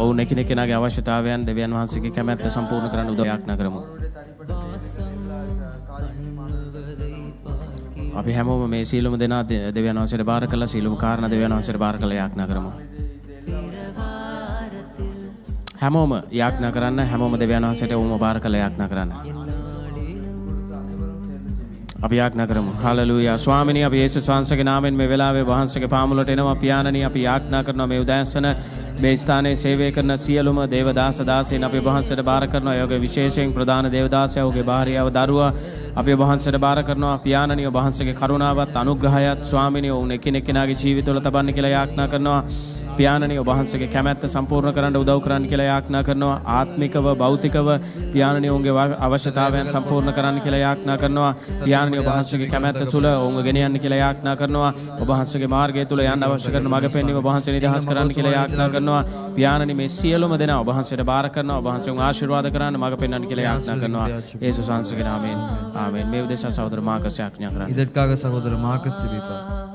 ඔවුන් එකිනෙකාගේ අවශ්‍යතාවයන් දෙවියන් වහන්සේගේ කැමැත්ත සම්පූර්ණ කරන්න උදව් යාඥා කරමු. අපි හැමෝම මේ සීලම දෙනා දෙවියන් වහන්සේට බාර කළා සීලම කාරණා දෙවියන් වහන්සේට බාර කළා යාඥා කරමු. හැමෝම යාඥා කරන්න හැමෝම දෙවියන් වහන්සේට වුම බාර කළා යාඥා කරන්න. අපි යාඥා කරමු. හාලෙලූයා. ස්වාමිනී අපි යේසුස් වහන්සේගේ නාමයෙන් මේ වෙලාවේ වහන්සේගේ පාමුලට එනවා. පියාණනි අපි යාඥා කරනවා මේ උදෑසන මේ ස්ථානයේ සේවය කරන සියලුම දේවදාස දාසීන් අපි වහන්සේට බාර කරනවා. යෝග විශේෂයෙන් ප්‍රධාන දේවදාසයා ඔහුගේ භාර්යාව දරුවා අපි වහන්සේට බාර කරනවා. පියාණනි වහන්සේගේ කරුණාවත් අනුග්‍රහයත් ස්වාමිනී ඔවුන් එකිනෙකාගේ ජීවිතවල තබන්න කියලා යාඥා කරනවා. පියාණනි වහන්සේගේ කැමැත්ත සම්පූර්ණ කරන්න උදව් කරන්න කියලා යාඥා කරනවා. ආත්මිකව භෞතිකව පියාණනි ඔවුන්ගේ අවශ්‍යතාවයන් සම්පූර්ණ කරන්න කියලා යාඥා කරනවා. පියාණනි වහන්සේගේ කැමැත්ත තුල ඔවුන්ව ගෙන යන්න කියලා යාඥා කරනවා. ඔබ වහන්සේගේ මාර්ගය තුල යන්න අවශ්‍ය කරන මඟ පෙන්වීම ඔබ වහන්සේ නිදහස් කරන්න කියලා යාඥා කරනවා. පියාණනි මේ සියලුම දෙනා ඔබ වහන්සේට බාර කරනවා. ඔබ වහන්සේව ආශිර්වාද කරන්න මඟ පෙන්වන්න කියලා යාඥා කරනවා. යේසුස් වහන්සේගේ නාමයෙන් ආමෙන්. මේ උදෙසා සහෝදර මාකස් යාඥා කරන්න. இதற்காக சகோதரர் மார்க்கஸ் ஜெபிப்பார்.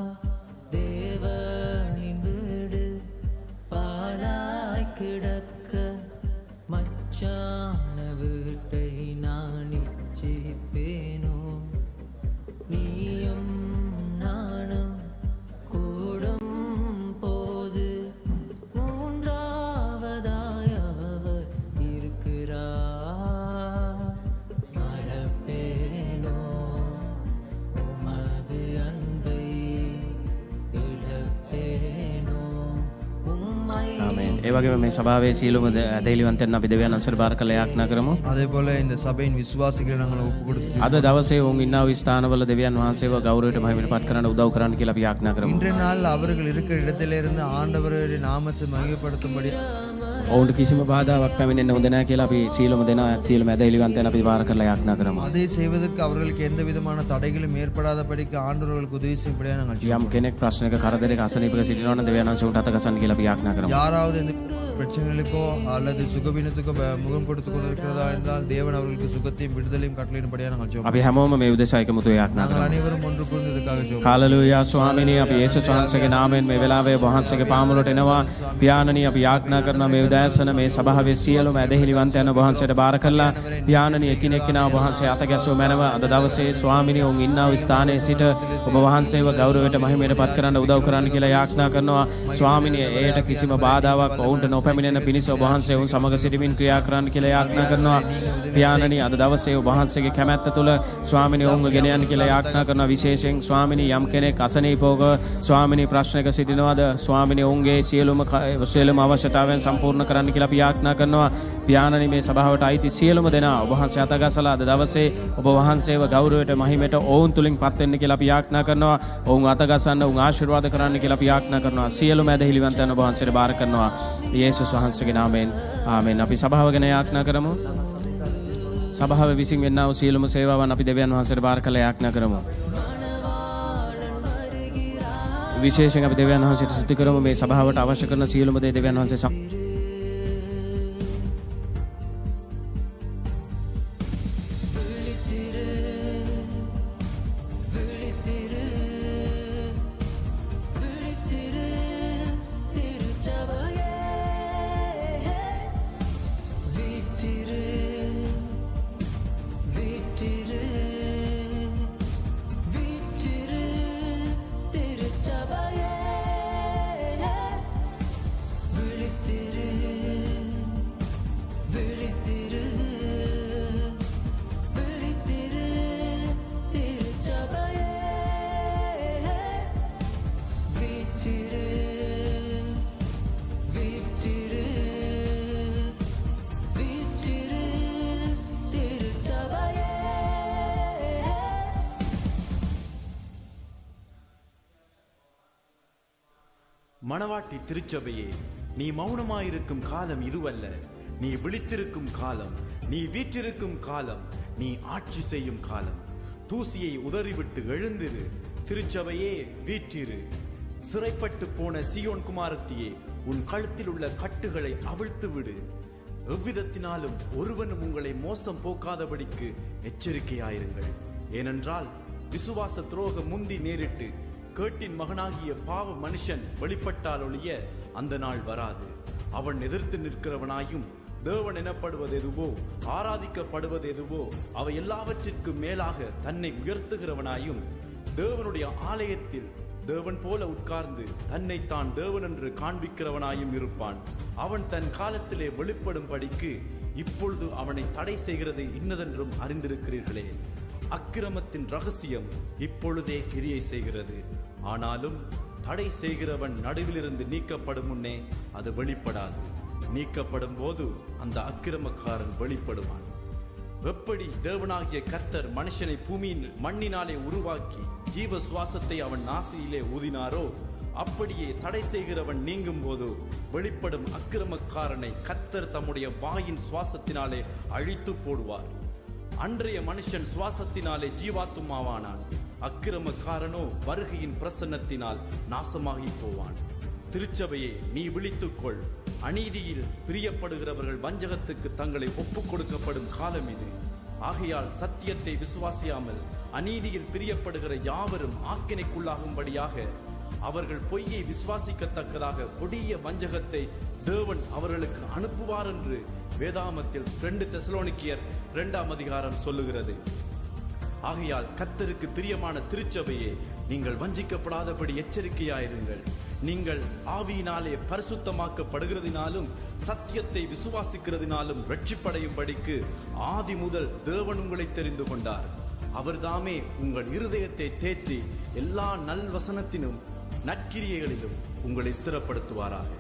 ඒ වගේම මේ සභාවේ සියලුම දෙවියන්තන් අපි දෙවියන් වහන්සේට බාර කළා යාඥා කරමු. அதேபோல இந்த சபையின் விசுவாசிகளை நாங்கள் ஒப்பு கொடுத்து අද දවසේ වුන් ඉන්නා වූ ස්ථානවල දෙවියන් වහන්සේව ගෞරවයට මහිමපත් කරන්න උදව් කරන්න කියලා අපි යාඥා කරමු. இன்றைய நாள் அவர்கள் இருக்கிற இடத்திலிருந்து ஆண்டவருடைய நாமத்தை மகிமைப்படுத்தும்படி ඔවුන්ට කිසිම බාධාවක් පැමිණෙන්න හොඳ නැහැ කියලා අපි සියලුම දෙනා සියලුම ඇදහිලිවන්තයන් අපි බාර කරලා යාඥා කරමු. அதை செய்வதற்கு அவர்களுக்கு எந்த விதமான தடைகளும் ஏற்படாதபடிக்கு ஆண்டவர்களுக்கு உதவி செய்யும்படியாக நாங்கள் යම් කෙනෙක් ප්‍රශ්නයක කරදරයක අසනීපක සිටිනවා නම් දෙවියන් වහන්සේ උන්ට අත ගසන්න කියලා අපි යාඥා කරමු. யாராவது இந்த பிரச்சனைகளுக்கோ அல்லது சுகவீனத்துக்கோ முகம் கொடுத்து கொண்டிருக்கிறதா என்றால் தேவன் அவர்களுக்கு சுகத்தையும் விடுதலையும் கட்டளையிடும்படியாக நாங்கள் ஜெபிக்கிறோம். අපි හැමෝම මේ උදෙසා එකමුතු යාඥා நாங்கள் කරමු. அனைவரும் ஒன்று கூர்ந்து இதுக்காக ஜெபிக்கிறோம். හාලෙලූයා. ස්වාමිනී අපි යේසුස් වහන්සේගේ නාමයෙන් මේ වෙලාවේ වහන්සේගේ පාමුලට එනවා. පියාණනි අපි යාඥා කරනවා මේ උදෑසන මේ සභාවේ සියලුම ඇදහිලිවන්තයන් වහන්සේට බාර කළා. පියාණනි එකිනෙකා වහන්සේ අත ගැසුව මැනව අද දවසේ ස්වාමිනී ඔවුන් ඉන්නා වූ ස්ථානයේ සිට ඔබ වහන්සේව ගෞරවයට මහිමයට පත් කරන්න උදව් කරන්න කියලා යාඥා කරනවා. ස්වාමිනී ඒට කිසිම බාධාවක් ඔවුන්ට නොපැමිණෙන පිණිස ඔබ වහන්සේ ඔවුන් සමග සිටමින් ක්‍රියා කරන්න කියලා යාඥා කරනවා. පියාණනි අද දවසේ ඔබ වහන්සේගේ කැමැත්ත තුල ස්වාමිනී ඔවුන්ව ගෙන යන්න කියලා යාඥා කරනවා. විශේෂයෙන් ස්වාමිනී යම් කෙනෙක් අසනීපව ස්වාමිනී ප්‍රශ්නයක සිටිනවාද ස්වාමිනී ඔවුන්ගේ සියලුම අවශ්‍යතාවයන් සම්පූර්ණ කරන්න කියලා අපි යාඥා කරනවා. පියාණනි මේ සභාවට අයිති සියලුම දෙනා ඔබ වහන්සේ අතගසලා අද දවසේ ඔබ වහන්සේව ගෞරවයට මහිමයට ඔවුන් තුලින් පත් වෙන්න කියලා අපි යාඥා කරනවා. ඔවුන් අතගසන්න ඔවුන් ආශිර්වාද කරන්න කියලා අපි යාඥා කරනවා. සියලුම ඇදහිලිවන්තයන් ඔබ වහන්සේට බාර කරනවා. යේසුස් වහන්සේගේ නාමයෙන් ආමෙන්. අපි සභාව ගැන යාඥා කරමු. සභාව විසින් වෙන්නා වූ සියලුම සේවාවන් අපි දෙවියන් වහන්සේට බාර කළා යාඥා කරමු. විශේෂයෙන් අපි දෙවියන් වහන්සේට ස්තුති කරමු මේ සභාවට අවශ්‍ය කරන සියලුම දේ දෙවියන් වහන්සේ மணவாட்டி திருச்சபையே, நீ மௌனமாயிருக்கும் காலம் இதுவல்ல, நீ விழித்திருக்கும் காலம், நீ வீற்றிருக்கும் காலம், நீ ஆட்சி செய்யும் காலம். தூசியை உதறிவிட்டு எழுந்திரு, திருச்சபையே வீற்றிரு. சிறைப்பட்டு போன சியோன் குமாரத்தியே, உன் கழுத்தில் உள்ள கட்டுகளை அவிழ்த்து விடு. எவ்விதத்தினாலும் ஒருவனும் உங்களை மோசம் போக்காதபடிக்கு எச்சரிக்கையாயிருங்கள். ஏனென்றால் விசுவாச துரோகம் முந்தி நேரிட்டு கேட்டின் மகனாகிய பாவ மனுஷன் வெளிப்பட்டால் ஒழிய அந்த நாள் வராது. அவன் எதிர்த்து நிற்கிறவனாயும் தேவன் எனப்படுவது எதுவோ ஆராதிக்கப்படுவது எதுவோ அவை எல்லாவற்றிற்கும் மேலாக தன்னை உயர்த்துகிறவனாயும் தேவனுடைய ஆலயத்தில் தேவன் போல உட்கார்ந்து தன்னை தான் தேவன் என்று காண்பிக்கிறவனாயும் இருப்பான். அவன் தன் காலத்திலே வெளிப்படும்படிக்கு இப்பொழுது அவனை தடை செய்கிறது இன்னதென்றும் அறிந்திருக்கிறீர்களே. அக்கிரமத்தின் ரகசியம் இப்பொழுதே கிரியை செய்கிறது. ஆனாலும் தடை செய்கிறவன் நடுவிலிருந்து நீக்கப்படும் முன்னே அது வெளிப்படாது. நீக்கப்படும் போது அந்த அக்கிரமக்காரன் வெளிப்படுவான். எப்படி தேவனாகிய கர்த்தர் மனுஷனை பூமியின் மண்ணினாலே உருவாக்கி ஜீவ சுவாசத்தை அவன் நாசியிலே ஊதினாரோ, அப்படியே தடை செய்கிறவன் நீங்கும் போது வெளிப்படும் அக்கிரமக்காரனை கர்த்தர் தம்முடைய வாயின் சுவாசத்தினாலே அழித்து போடுவார். அன்றைய மனுஷன் சுவாசத்தினாலே ஜீவாத்துமாவானான். அக்கிரமக்காரனோ வருகையின் பிரசன்னத்தினால் நாசமாகி போவான். திருச்சபையே, நீ விழித்துக்கொள். அநீதியில் பிரியப்படுகிறவர்கள் வஞ்சகத்துக்கு தங்களை ஒப்புக் கொடுக்கப்படும் காலம் இது. ஆகையால் சத்தியத்தை விசுவாசியாமல் அநீதியில் பிரியப்படுகிற யாவரும் ஆக்கினைக்குள்ளாகும்படியாக அவர்கள் பொய்யை விசுவாசிக்கத்தக்கதாக கொடிய வஞ்சகத்தை தேவன் அவர்களுக்கு அனுப்புவார் என்று வேதாமத்தில் 2 தெசலோனிக்கேயர் 2ஆம் அதிகாரம் சொல்லுகிறது. ஆகையால் கர்த்தருக்கு பிரியமான திருச்சபையே, நீங்கள் வஞ்சிக்கப்படாதபடி எச்சரிக்கையாயிருங்கள். நீங்கள் ஆவியினாலே பரிசுத்தமாக்கப்படுகிறதினாலும் சத்தியத்தை விசுவாசிக்கிறதினாலும் ரட்சிப்படையும்படிக்கு ஆதி முதல் தேவன் உங்களை தெரிந்து கொண்டார். அவர்தாமே உங்கள் இருதயத்தை தேற்றி எல்லா நல்வசனத்தினும் நற்கிரியைகளிலும் உங்களை ஸ்திரப்படுத்துவாராக.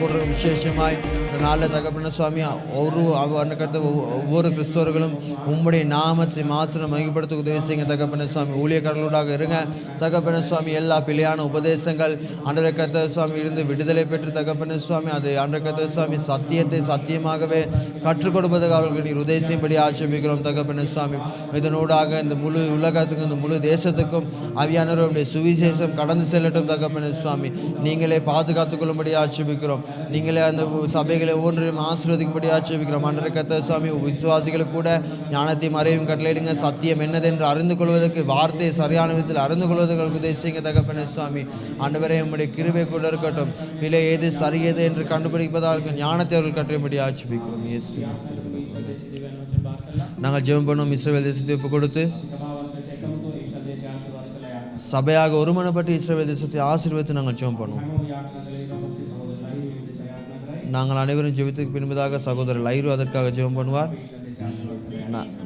போடுற விசேஷமாய் நாளில் தகப்பன சுவாமி ஒவ்வொரு கிறிஸ்தவர்களும் உம்முடைய நாமத்தை மாத்திரம் மையப்படுத்த உதவி செய்யுங்க தகப்பன சுவாமி. ஊழியக்காரர்களோடாக இருங்க தகப்பன சுவாமி. எல்லா பிழையான உபதேசங்கள் ஆண்டவரே கர்த்தர் சுவாமி இருந்து விடுதலை பெற்று தகப்பன சுவாமி அது ஆண்டவரே கர்த்தர் சுவாமி சத்தியத்தை சத்தியமாகவே கற்றுக் கொடுப்பதற்கு அவர்களுக்கு நீர் உதவி செய்யும்படி ஆட்சேபிக்கிறோம் தகப்பன சுவாமி. இதனூடாக இந்த முழு உலகத்துக்கும் இந்த முழு தேசத்துக்கும் ஆவியானவருடைய சுவிசேஷம் கடந்து செல்லட்டும் தகப்பன சுவாமி. நீங்களே பாதுகாத்துக் கொள்ளும்படி ஆட்சேபிக்கிறோம். நீங்களே அந்த சபைகளை ஒவ்வொன்றையும் ஆசீர்வதிக்கும்படி ஆட்சேபிக்கிறோம். ஆண்டவரே கர்த்தர் சுவாமி விசுவாசிகளுக்கு கூட ஞானத்தையும் அறிவையும் கட்டளையிடுங்க. சத்தியம் என்னதென்று அறிந்து கொள்வதற்கு வார்த்தையை சரியான விதத்தில் அறிந்து கொள்வதற்கு உதவி செய்யுங்க தகப்பன சுவாமி. ஆண்டவரே உம்முடைய கிருபை கூட இருக்கட்டும். பிழை எது சரியது என்று கண்டுபிடிப்பதற்கு ஞானத்தை அவர்கள் கற்றும்படி ஆட்சேபிக்கிறோம். இயேசு நாங்கள் ஜெபம் பண்ணுவோம். இஸ்ரவேல் தேசத்தை ஒப்பு கொடுத்து சபையாக ஒருமனப்பட்டு இஸ்ரவேல் தேசத்தை ஆசீர்வதித்து நாங்கள் ஜெபம் பண்ணுவோம். நாங்கள் அனைவரும் ஜெபித்துக்கு பின்பதாக சகோதரர் லைரு அதற்காக ஜெபம் பண்ணுவார்.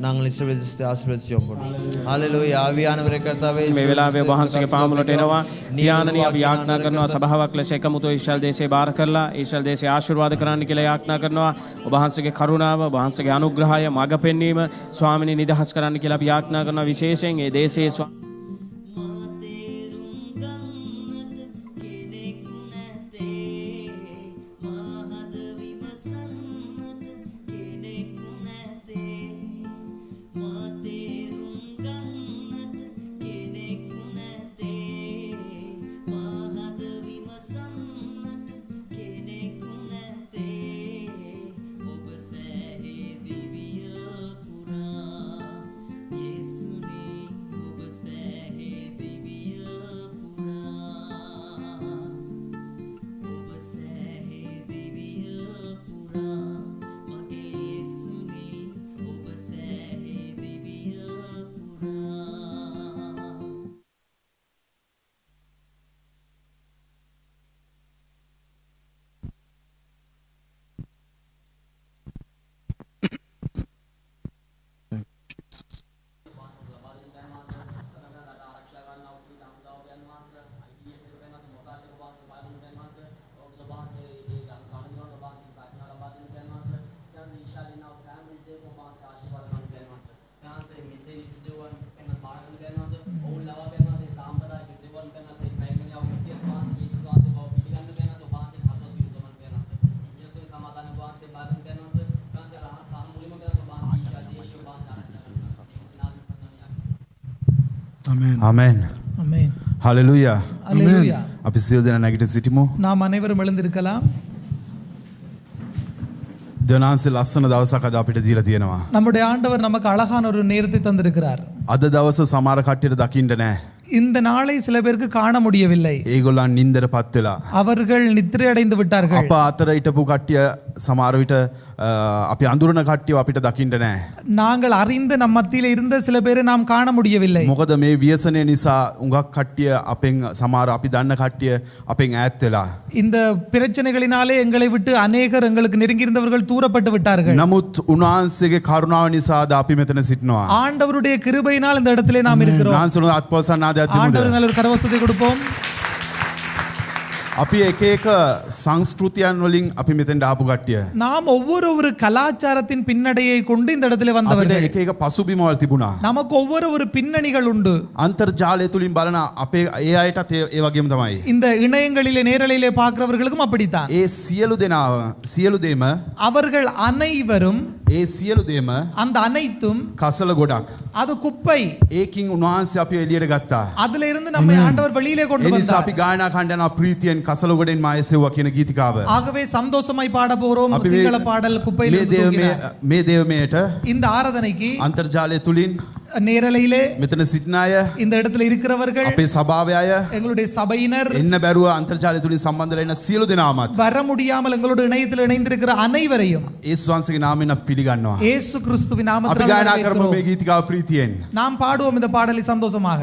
நாங்கள் இஸ்ரவேல் தேசத்தை ஆசீர்வதித்து ஜெபம் பண்ணுவோம். ஹல்லேலூயா. ආවියානවරේ කර්තාවේ මේ වෙලාවේ වහන්සේගේ පාමුලට එනවා. ඥානනි අපි යාඥා කරනවා සභාවක් ලෙස එකමුතු ඊශ්‍රායල් දේශේ බාර කරලා ඊශ්‍රායල් දේශේ ආශිර්වාද කරන්න කියලා යාඥා කරනවා. ඔබ වහන්සේගේ කරුණාව, ඔබ වහන්සේගේ අනුග්‍රහය, මඟ පෙන්වීම ස්වාමිනී නිදහස් කරන්න කියලා අපි යාඥා කරනවා. විශේෂයෙන් මේ දේශයේ Amen. Amen. Hallelujah. Hallelujah. අපි සියලු දෙනා නැගිට සිටිමු. நாம் அனைவரும் எழுந்திருக்கலாம். දෙවනාන්සේ ලස්සන දවසක් අද අපිට දීලා තියෙනවා. நம்முடைய ஆண்டவர் நமக்கு அழகான ஒரு நேரத்தை தந்திருக்கிறார். අද දවස සමහර කට්ටියට දකින්න නැහැ. இந்த நாளை சில பேருக்கு காண முடியவில்லை. ඒගොල්ලන් නින්දරපත් වෙලා. அவர்கள் நித்திரை அடைந்து விட்டார்கள். අප අතර හිටපු කට්ටිය සමහර විට අපි අඳුරන කට්ටිය අපිට දකින්න නැහැ. நாங்கள் அறிந்து நம் மத்தியில் இருந்த சில பேரை நாம் காண முடியவில்லை. මොකද මේ ව්‍යසනය නිසා උඟක් කට්ටිය අපෙන් සමහර අපි දන්න කට්ටිය අපෙන් ඈත් වෙලා. இந்த பிரச்சனைகளினாலே எங்களை விட்டு அநேகர் எங்களுக்கு நெருங்கி இருந்தவர்கள் தூரப்பட்டு விட்டார்கள். නමුත් උන්වහන්සේගේ කරුණාව නිසා අද අපි මෙතන සිටිනවා. ஆண்டவருடைய கிருபையினால் இந்த இடத்திலே நாம் இருக்கிறோம். උන්වහන්සේ අත්පොල්සන්නාදයක් ஆண்டவர் දෙමුද? நல்ல ஒரு கரவசத்தை கொடுப்போம். අපි එක එක සංස්කෘතියන් වලින් අපි මෙතෙන්ට ආපු කට්ටිය. நாம் ஒவ்வொரு கலாச்சாரத்தின் பின்னடையை கொண்டு இந்த இடத்திலே අපිට வந்தவர்கள். එක එක පසුබිමවල් තිබුණා. நமக்கு ஒவ்வொரு பின்னணிகள் உண்டு. අන්තර්ජාලය තුලින් බලන අපේ ඒ අයටත් ඒ වගේම තමයි. இந்த இணையங்களிலே நேரலையிலே பார்க்கிறவர்களுக்கும் அப்படித்தான். ඒ සියලු දේම அவர்கள் அனைவரும் ඒ සියලු දේම அந்த அனைத்தும் කසල ගොඩක්. அது குப்பை. ඒකින් උන්වහන්සේ අපි එළියට ගත්තා. அதுல இருந்து நம்மை ஆண்டவர் வெளியிலே கொண்டு ඒ නිසා வந்தார். අපි ගායනා කණ්ඩායම ප්‍රීතියෙන් කසල ගොඩෙන් මායසෙව්වා කියන ගීතිකාව. ஆகவே சந்தோஷமாய் பாட போறோம் අපි சிங்கள பாடல் குப்பையில் இருந்து தூக்கினார். මේ දේවමයට இந்த ஆராதனைக்கு අන්තර්ජාලය තුලින් நேரலையிலே මෙතන සිටින අය இந்த இடத்துல இருக்கிறவர்கள் අපේ සභාවේ අය எங்களுடைய சபையினர் එන්න බැරුව අන්තර්ජාලය තුලින් සම්බන්ධ වෙලා ඉන්න සියලු දෙනාමත් வர முடியாமல் எங்களோட இணையத்தில் இணைந்திருக்கிற அனைவரையும் යේසුස් වහන්සේගේ නාමයෙන් අපි පිළිගන්නවා. இயேசு கிறிஸ்துவின் අපි நாமத்தில் ගායනා කරමු මේ வரவேற்கிறோம். ගීතිකාව ප්‍රීතියෙන්. நாம் பாடுவோம் இந்த பாடலை சந்தோஷமாக.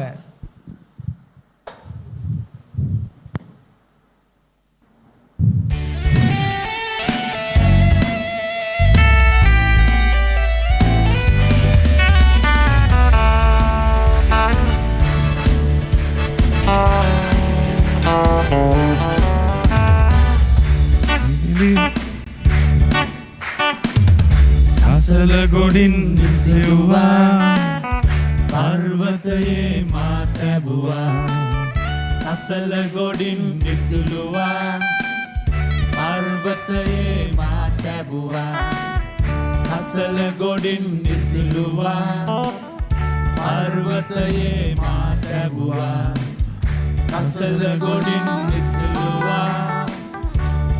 නිසුවා පර්වතයේ මා තැබුවා අසල ගොඩින් නිසුලුවා පර්වතයේ මා තැබුවා අසල ගොඩින් නිසුලුවා පර්වතයේ මා තැබුවා අසල ගොඩින් නිසුලුවා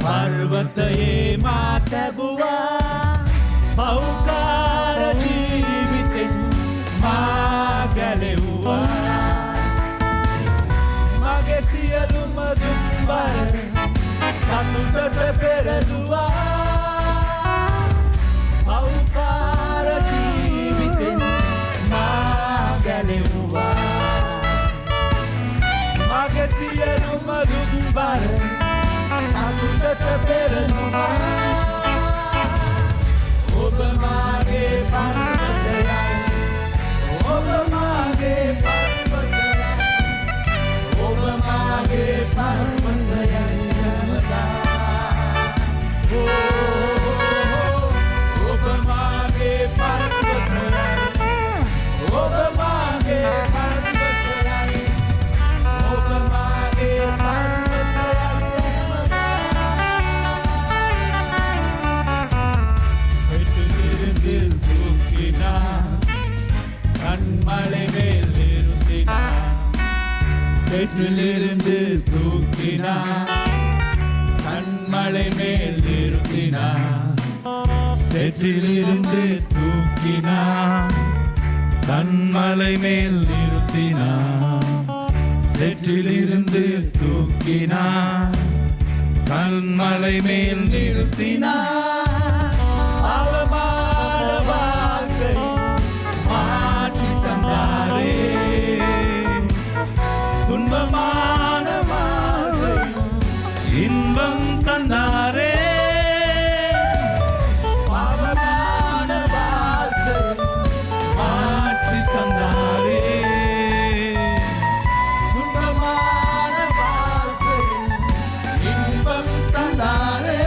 පර්වතයේ මා තැබුවා පෞකාර ජීවිතෙන් මා ගැලෙව්වා මගේ සියලුම දුක්බර සතුටට පෙරළුවා පෞකාර ජීවිතෙන් මා ගැලෙව්වා මගේ සියලුම දුක්බර සතුටට පෙරළුවා ඔබ මාගේ පර්වතයයි ඔබ මාගේ පර්වතයයි ඔබ මාගේ පර්වතයයි සමදා ඔබ මාගේ පර්වතයයි ඔබ මාගේ පර්වතයයි ඔබ මාගේ சேற்றிலிருந்து தூக்கினார் கண்மலை மேல் நிறுத்தினார் சேற்றிலிருந்து தூக்கினார் கண்மலை மேல் நிறுத்தினார் சேற்றிலிருந்து தூக்கினார் கண்மலை மேல் நிறுத்தினார் அவமான வார்த்தை மாற்றி தந்தாரே துன்பமான வாழ்வை இன்பம் தந்தாரே பாவமான வாழ்வை மாற்றி தந்தாரே துன்பமான வாழ்வை இன்பம் தந்தாரே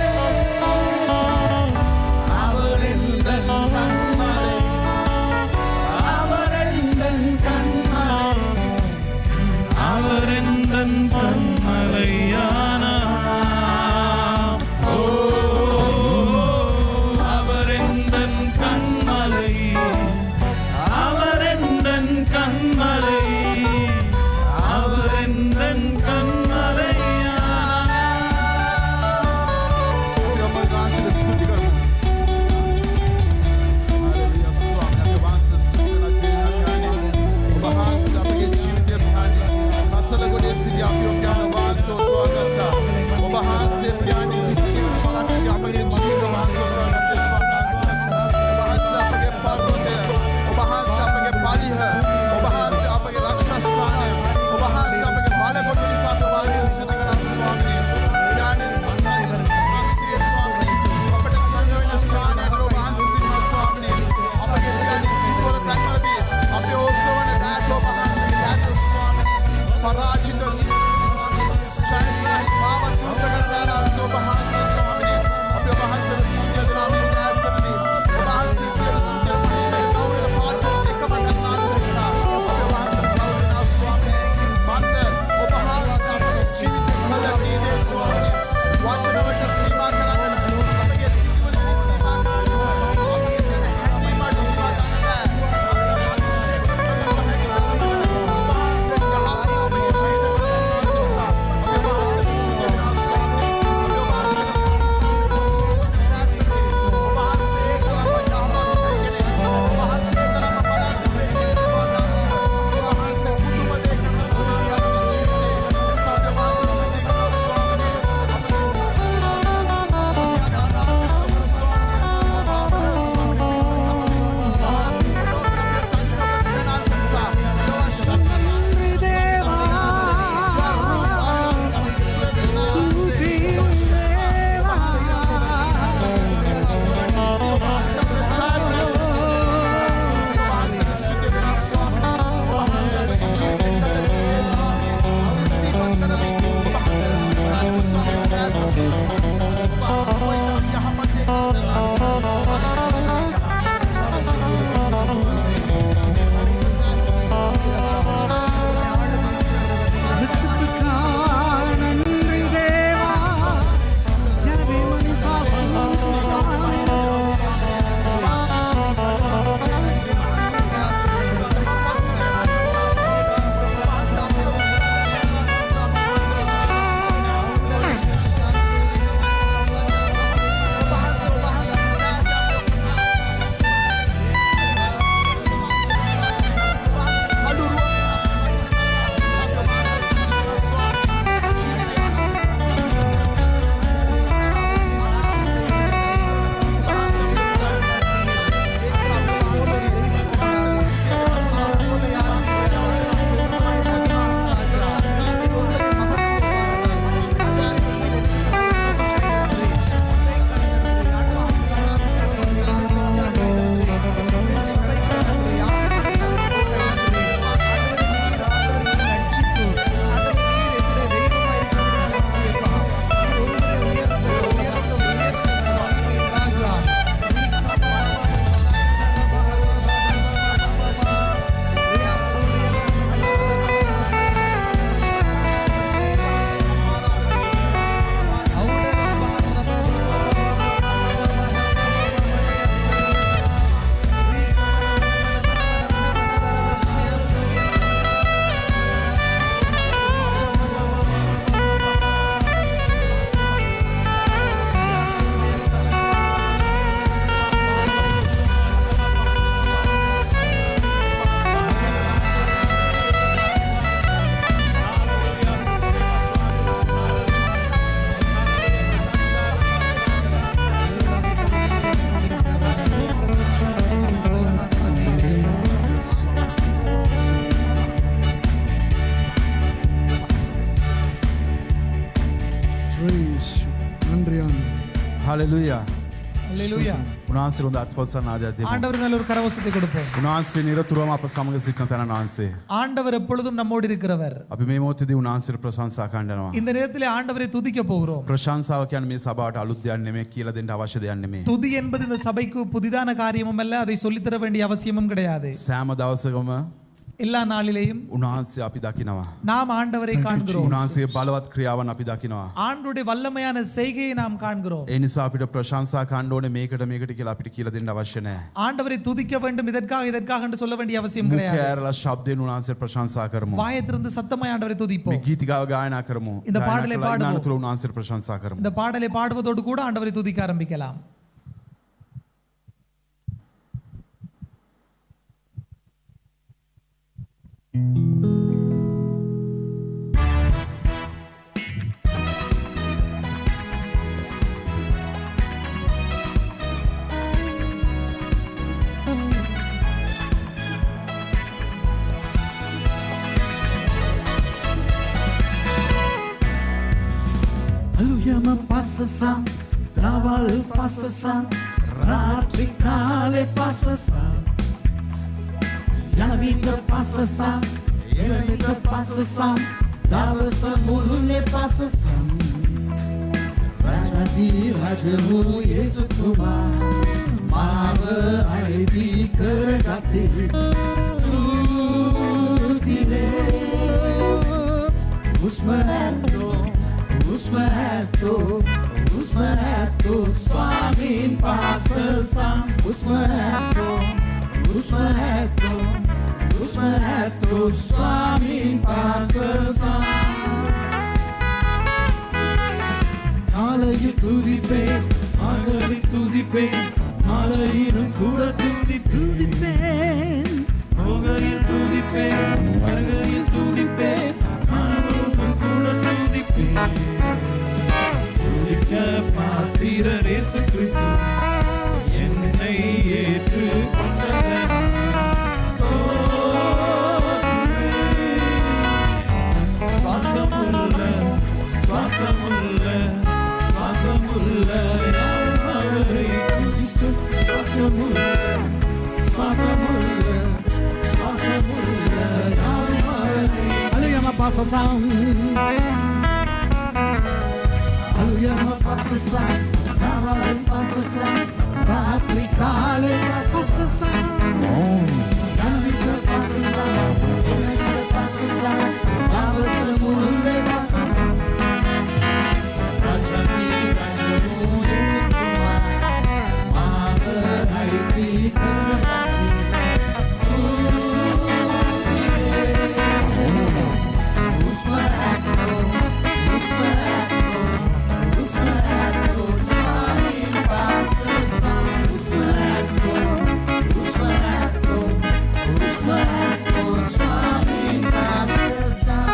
හලෙලුයා. அல்லேலூயா. උන්වහන්සේ හොඳ අත්පොත්සන් ආදයක් දෙමු. ஆண்டவர் நல்ல ஒரு கரவசத்தை கொடுப்போம். උන්වහන්සේ නිරතුරුවම අප සමග සිටින තැන උන්වහන්සේ. ஆண்டவர் எப்பொழுதும் நம்மோடு இருக்கிறவர். අපි මේ මොහොතේදී උන්වහන්සේට ප්‍රශංසා කරන්න යනවා. இந்த நேரத்திலே ஆண்டவரை துதிக்க போகிறோம். ප්‍රශංසාව කියන්නේ මේ සභාවට අලුත් දෙයක් නෙමෙයි කියලා දෙන්න අවශ්‍ය දෙයක් නෙමෙයි. துதி என்பது இந்த சபைக்கு புதிதான காரியமும் அல்ல, அதை சொல்லித்தர வேண்டிய அவசியமும் கிடையாது. සෑම දවසකම எல்லா நாளிலேயும் උන්වහන්සේ අපි දකිනවා. நாம் ஆண்டவரை காண்கிறோம். උන්වහන්සේ බලවත් ක්‍රියාවන් අපි දකිනවා. ஆண்டவருடைய வல்லமையான செய்கையை நாம் காண்கிறோம். ඒ නිසා අපිට ප්‍රශංසා කරන්න ඕනේ මේකට කියලා අපිට කියලා දෙන්න අවශ්‍ය නැහැ. ஆண்டவரை துதிக்க வேண்டும் இதற்காக என்று சொல்ல வேண்டிய அவசியம் கிடையாது. මුඛෑරලා ශබ්දයෙන් උන්වහන්සේ ප්‍රශංසා කරමු. வாயத்திலிருந்து சத்தமாய் ஆண்டவரை මේ துதிப்போம். ගීතිකාව ගායනා කරමු. இந்த பாடலை பாடுவோம். තුළ උන්වහන්සේ ප්‍රශංසා කරමු. இந்த பாடலை பாடுவதோடு கூட ஆண்டவரை துதிக்க ஆரம்பிக்கலாம். Aluyama pasasam, dawal pasasam, ratri kale pasasam, yanavita pasasam, yanavita pasasam, davasa mulne pasasam, rajadi rajahu Yesu tuma, mava aidi karagate, stutile, usmanto. Usmahato, Swamin pasasam. Usmahato, Swamin pasasam. Alayu tudipe, alayu tudipe, alayu kuda tudipe, alayu tudipe, alayu tudipe, alayu kuda tudipe. பாத்திரர் இயேசு கிறிஸ்து என்னை ஏற்றுக்கொண்டவர். சுவாசமுள்ள அவரை துதிக்கும். சுவாசமுள்ள அவரை. Aluyama pasasam. Aluyama pasasam, dawal pasasam, ratri kale pasasam, yanavita pasasam, yanavita pasasam, davasa mulne pasasam, rajadi rajahu Yesu tuma, mava aidi karagate, usmahato, Swamin pasasam. Swamin pasasam.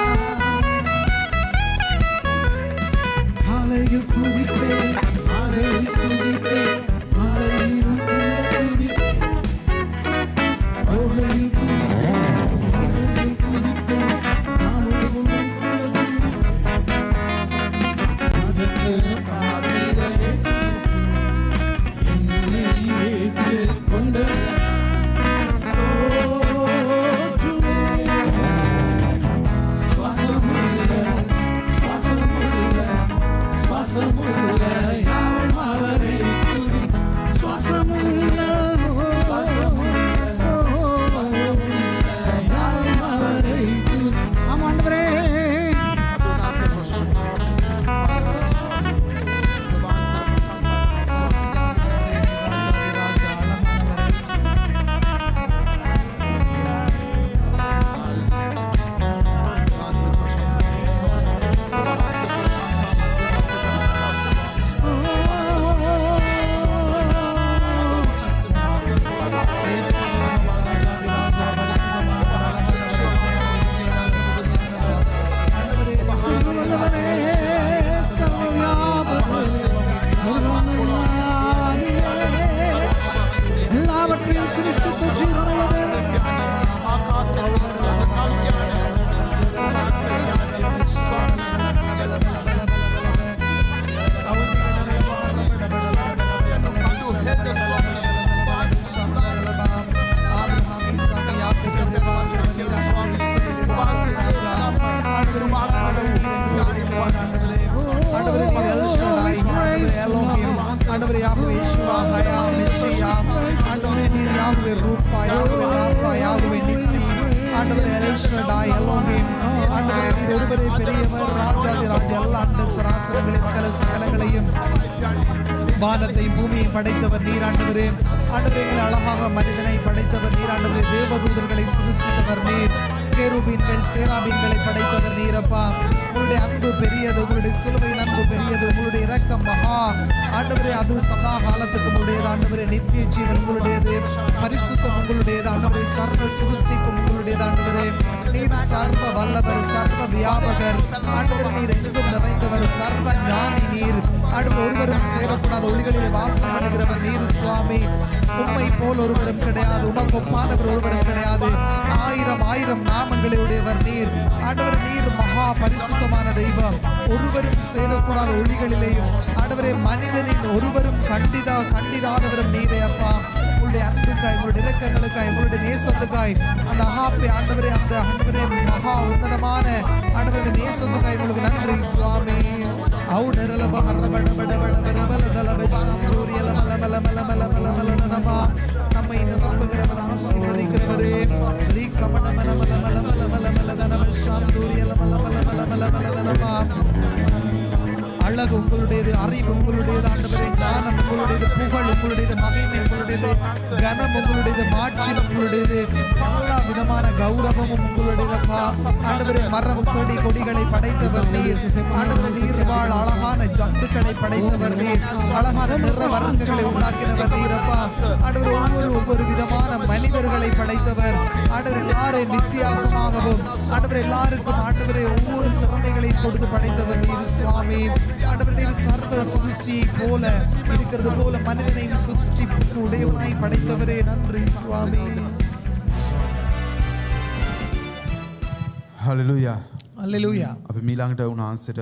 Alayu tudipe, alayu tudipe, alayu tudipe, alayu tudipe, alayu tudipe, alayu tudipe. பாத்திரர் இயேசு கிறிஸ்து என்னை ஏற்றுக்கொண்டவர். சுவாசமுள்ள யாவும் அவரை துதி. சுவாசமுள்ள El Shaddai Elohim ஆண்டவரே நீர் ஒருவரே பெரியவர் ராஜாதி ராஜா எல்லா அண்ட சராசரங்களையும் சகல சகலங்களையும் வானத்தை பூமியை படைத்தவர் நீர் ஆண்டவரே ஆண்டவரே அழகாக மனிதனை படைத்தவர் நீர் ஆண்டவரே தேவதூதர்களை சிருஷ்டித்தவர் நீர் கேருபீன்கள் சேராபீன்களை படைத்தவர் நீரப்பா உங்களுடைய அன்பு பெரியது உங்களுடைய சிலுவையின் அன்பு பெரியது உங்களுடைய இரக்கம் மகா ஆண்டவரே அது சதா காலத்துக்கு உங்களுடையது ஆண்டவரே நித்திய ஜீவன் உங்களுடையது பரிசுத்தம் உங்களுடையது ஆண்டவரே சர்வ சிருஷ்டிக்கும் உங்களுடையது ஆண்டவரே நீர் சர்வ வல்லவர் சர்வ வியாபகர் ஆண்டவரே நீர் எங்கும் நிறைந்தவர் சர்வ ஞானி நீர் ஆண்டவர் ஒருவரும் சேரக்கூடாத ஒளிகளிலே வாசம் ஆடுகிறவர் நீர் சுவாமி உம்மை போல் ஒருவரும் கிடையாது உமக்கு ஒப்பானவர் ஒருவரும் கிடையாது ஆயிரம் ஆயிரம் நாமங்களை உடையவர் நீர் ஆண்டவர் நீர் மகா பரிசுத்தமான தெய்வம் ஒருவரும் சேரக்கூடாத ஒளிகளிலேயும் ஆண்டவரே மனிதனின் ஒருவரும் கண்டிராதவரும் நீரே அப்பா உங்களுடைய அன்புக்காய் உங்களுடைய இரக்கங்களுக்காய் உங்களுடைய நேசத்துக்காய் அந்த அகாப்பை ஆண்டவரே அந்த ஆண்டவரே மகா உன்னதமான ஆண்டவரே நேசத்துக்காய் உங்களுக்கு நன்றி சுவாமி நம்மை நிரப்புகிறவர் ஆசீர்வதிக்கிறவரே அழகு உங்களுடையது அறிவு உங்களுடையது ஆண்டவரே ஞானம் உங்களுடையது புகழ் உங்களுடையது மகிமை உங்களுடையது கனம் உங்களுடையது மாட்சி உங்களுடையது எல்லா விதமான கௌரவமும் உங்களுடையதப்பா ஆண்டவரே மரம் செடி கொடிகளை படைத்தவர் நீர் ஆண்டவரே நீர்வாழ் அழகான ஜந்துக்களை படைத்தவர் நீர் அழகான நிற வர்க்கங்களை உண்டாக்கினவர் நீரப்பா ஆண்டவரே ஒவ்வொரு விதமான மனிதர்களை படைத்தவர் ஆண்டவர் எல்லாரையும் வித்தியாசமாகவும் ஆண்டவர் எல்லாருக்கும் ஆண்டவரே ஒவ்வொரு திறமைகளையும் கொடுத்து படைத்தவர் நீர் சுவாமி ஆண்டவர் நீர் சர்வ சிருஷ்டி போல இருக்கிறது போல மனிதனையும் சிருஷ்டிப்புக்கு உடையவனாய் படைத்தவரே நன்றி சுவாமி. Hallelujah. அல்லேலூயா. අපි මීළඟට උන්වහන්සේට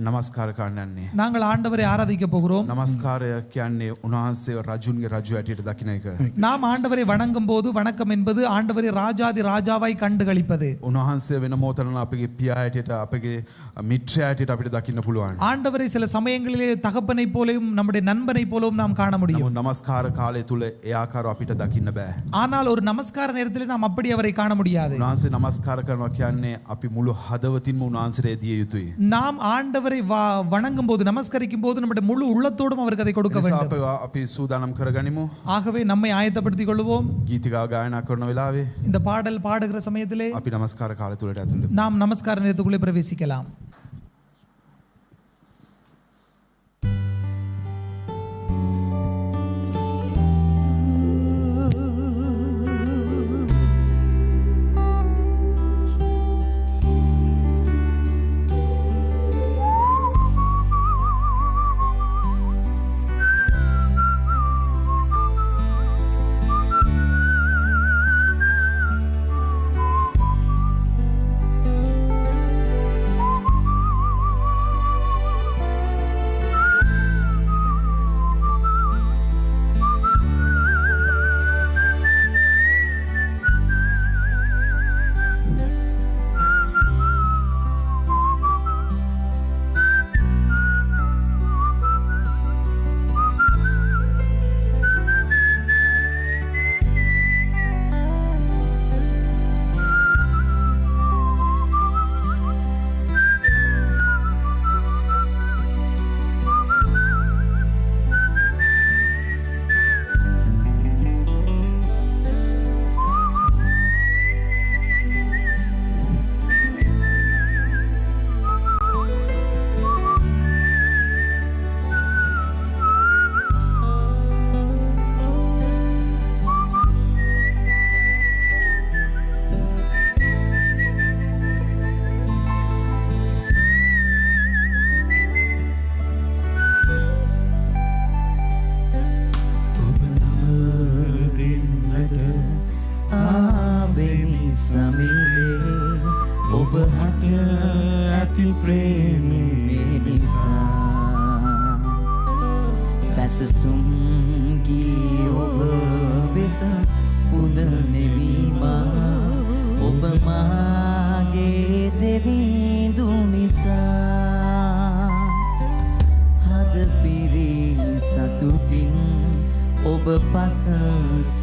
නමස්කාර කරන්න යන්නේ. நாங்கள் ஆண்டவரை ஆராதிக்க போகிறோம். නමස්කාරය කියන්නේ උන්වහන්සේ රජුන්ගේ රජු ඇටියට දකින එක. நாம் ஆண்டவரை வணங்கும் போது வணக்கம் என்பது ஆண்டவரை ராஜாதி ராஜாவாய் கண்டுகளிப்பது. උන්වහන්සේ වෙන මොහොතකට අපගේ පියා ඇටියට අපගේ මිත්‍රයා ඇටියට අපිට දකින්න පුළුවන්. ஆண்டவரை சில சமயங்களிலே தகப்பனை போலவும் நம்முடைய நண்பனை போலவும் நாம் காண முடியும். නමුත් නමස්කාර කාලය තුල ඒ ආකාරව අපිට දකින්න බෑ. ஆனால் ஒரு நமஸ்கார நேரத்தில் நாம் அப்படி அவரை காண முடியாது. උන්වහන්සේ නමස්කාර කරනවා කියන්නේ අපි මුළු හදවතින්ම උන්වහන්සේට දිය යුතුයි. நாம் ஆண்டவரை வணங்கும் போது நமஸ்கரிக்கும் போது நம்முடைய முழு உள்ளத்தோடும் அவருக்கு அதை கொடுக்க வேண்டும். අපි සූදානම් කරගනිමු. ஆகவே நம்மை ஆயத்தப்படுத்திக் கொள்வோம். ගීතිකා ගායනා කරන වෙලාවේ இந்த பாடல் பாடுகிற சமயத்திலே අපි නමස්කාර කාලය තුලට ඇතුල් වෙමු. நாம் நமஸ்கார நேரத்துக்குள்ளே பிரவேசிக்கலாம்.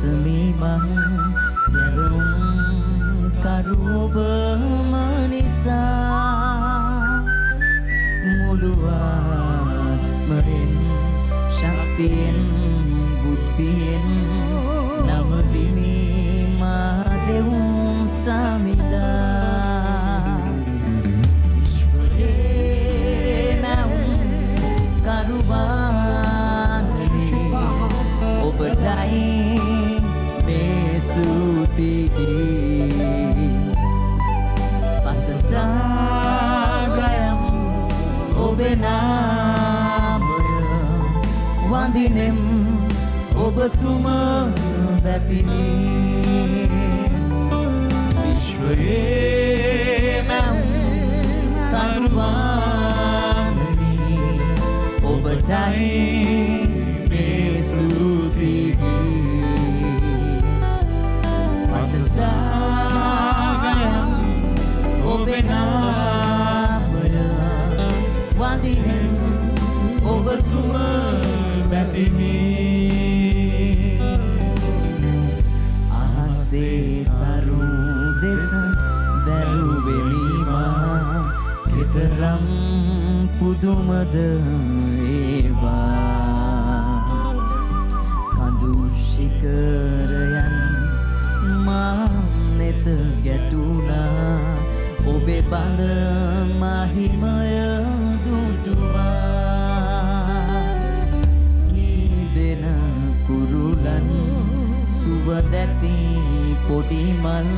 Semi bang yarum karuba සතියෙන් බුද්ධියෙන් නම දිනීමා දෙවුම් සමිදා විශ්වයේ නැවුම් කරුවානනි ඔබටයි මේ සූතියි පසසාගයම් ඔබේ නාමය වඳිනෙම් ඔබතුම වැතිනි විශ්වයේ මැවුම් කරුවානනි ඔබටයි මේ සූතියි පසසාගයම් ඔබේ නාමය වඳිනෙම් ඔබතුම වැතිනි අහසේ තරු දෙස බැලුවෙමීමා කෙතරම් පුදුමද ඒවා කඳු ශිඛරයන් මා නෙත ගැටුණා ඔබේ බඳ මහිමය දුටුවා ගීදෙන කුරුලන් සුවදැති පොඩි මල්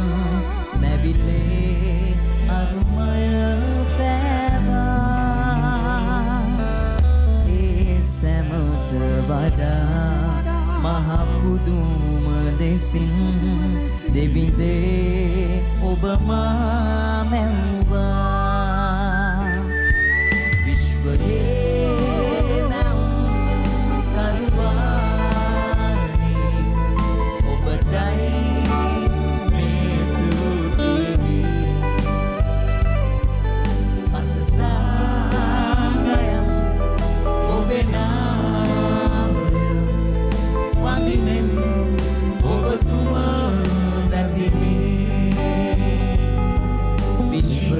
නැවිලේ අරුමය පෑවා ඒ සැමට වඩා මහ පුදුම දෙසින් දෙවිදේ ඔබ මා මැව්වා විශ්වයේ නම් කරුවානනි ඔබටයි මේ සූතියි පසසාගයම් ඔබේ නාමය වඳිනෙම් ඔබතුම වැතිනි විශ්ව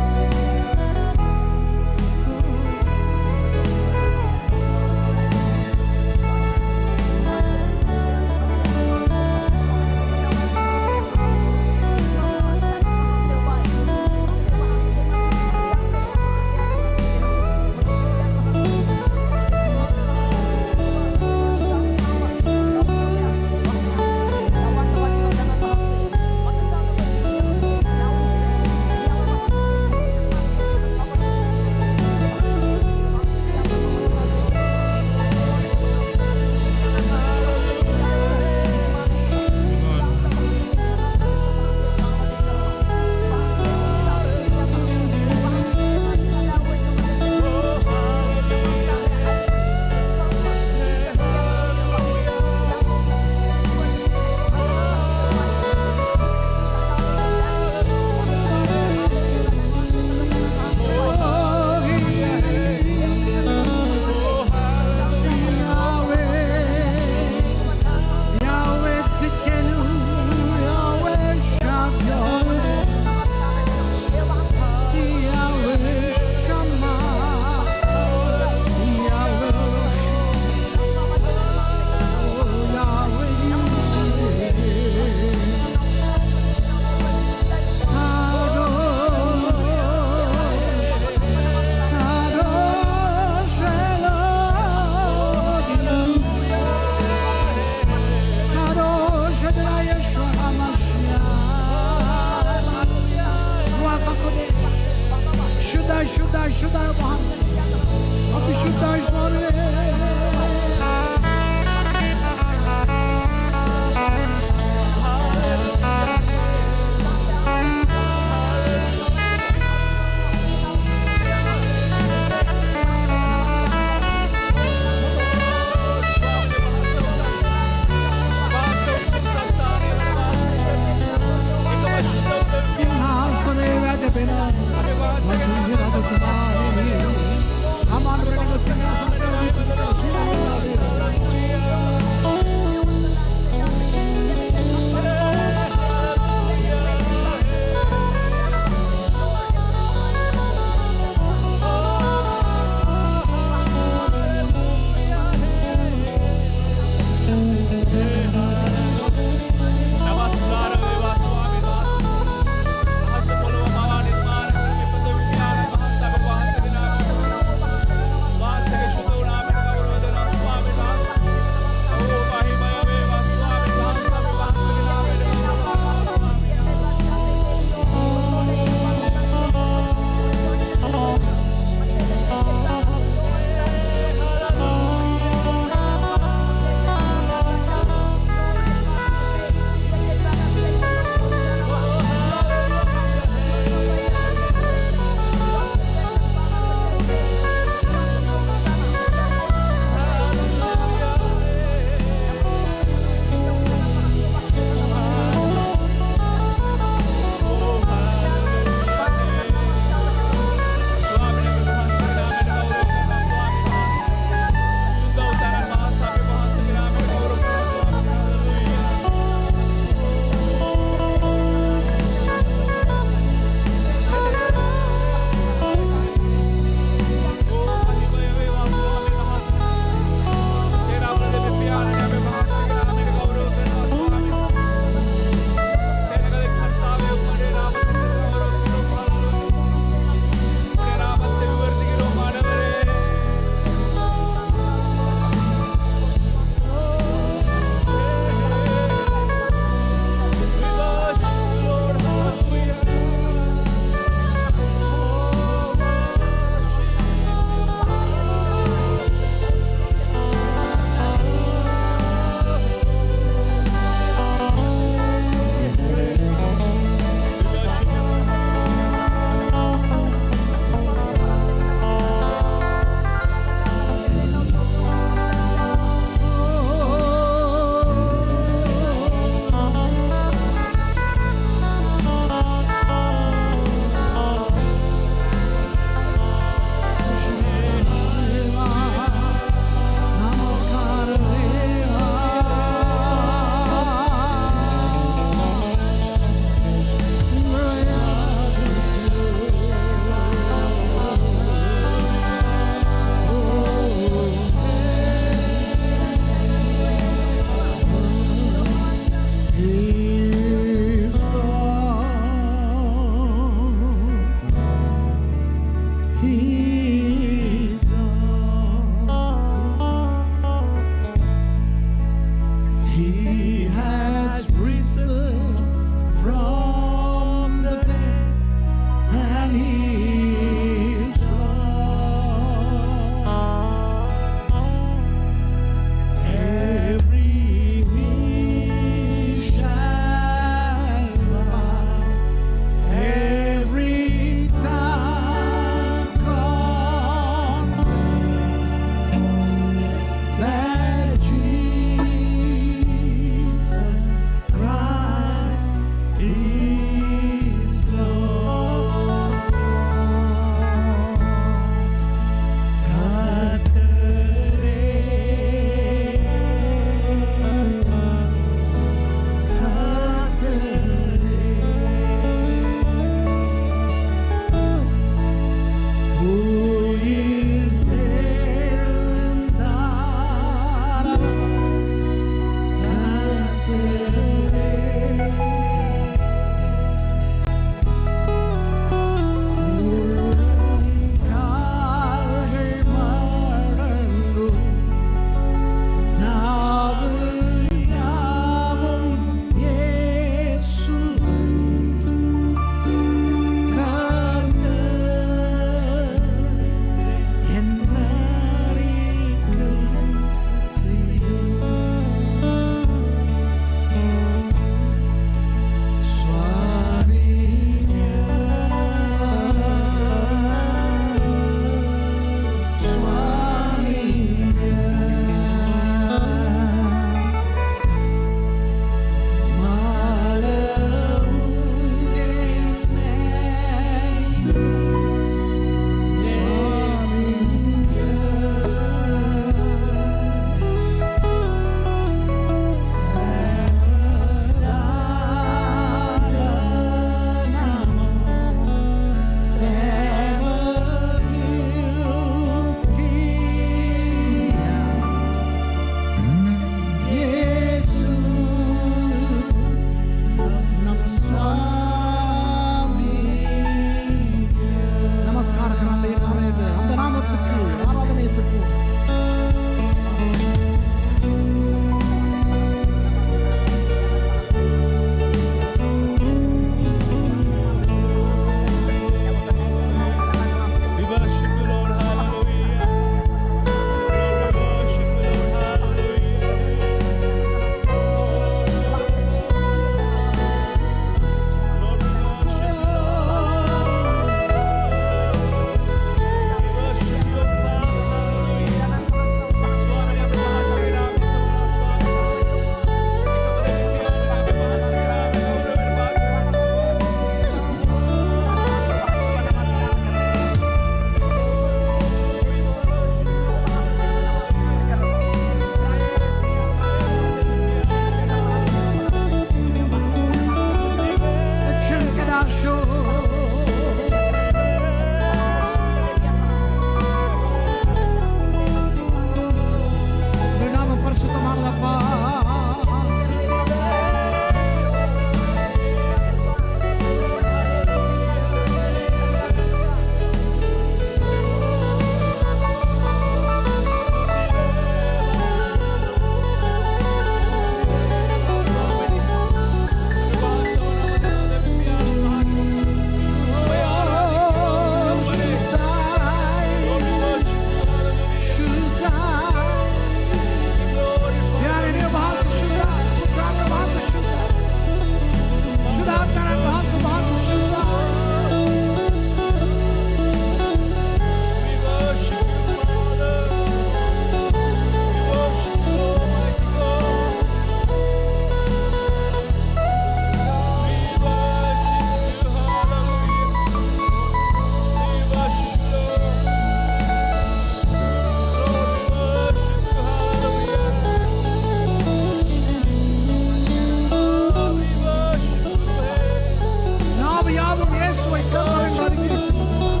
நாவு யாவும் இயேசுவை கர்த்தர் என்று அறிக்கை செய்யும்.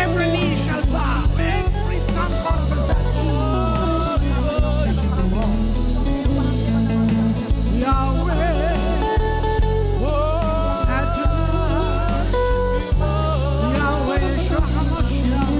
Every knee shall bow, every tongue confess that Jesus is the Lord. Yahweh, Yahweh, Yeshua HaMashiach.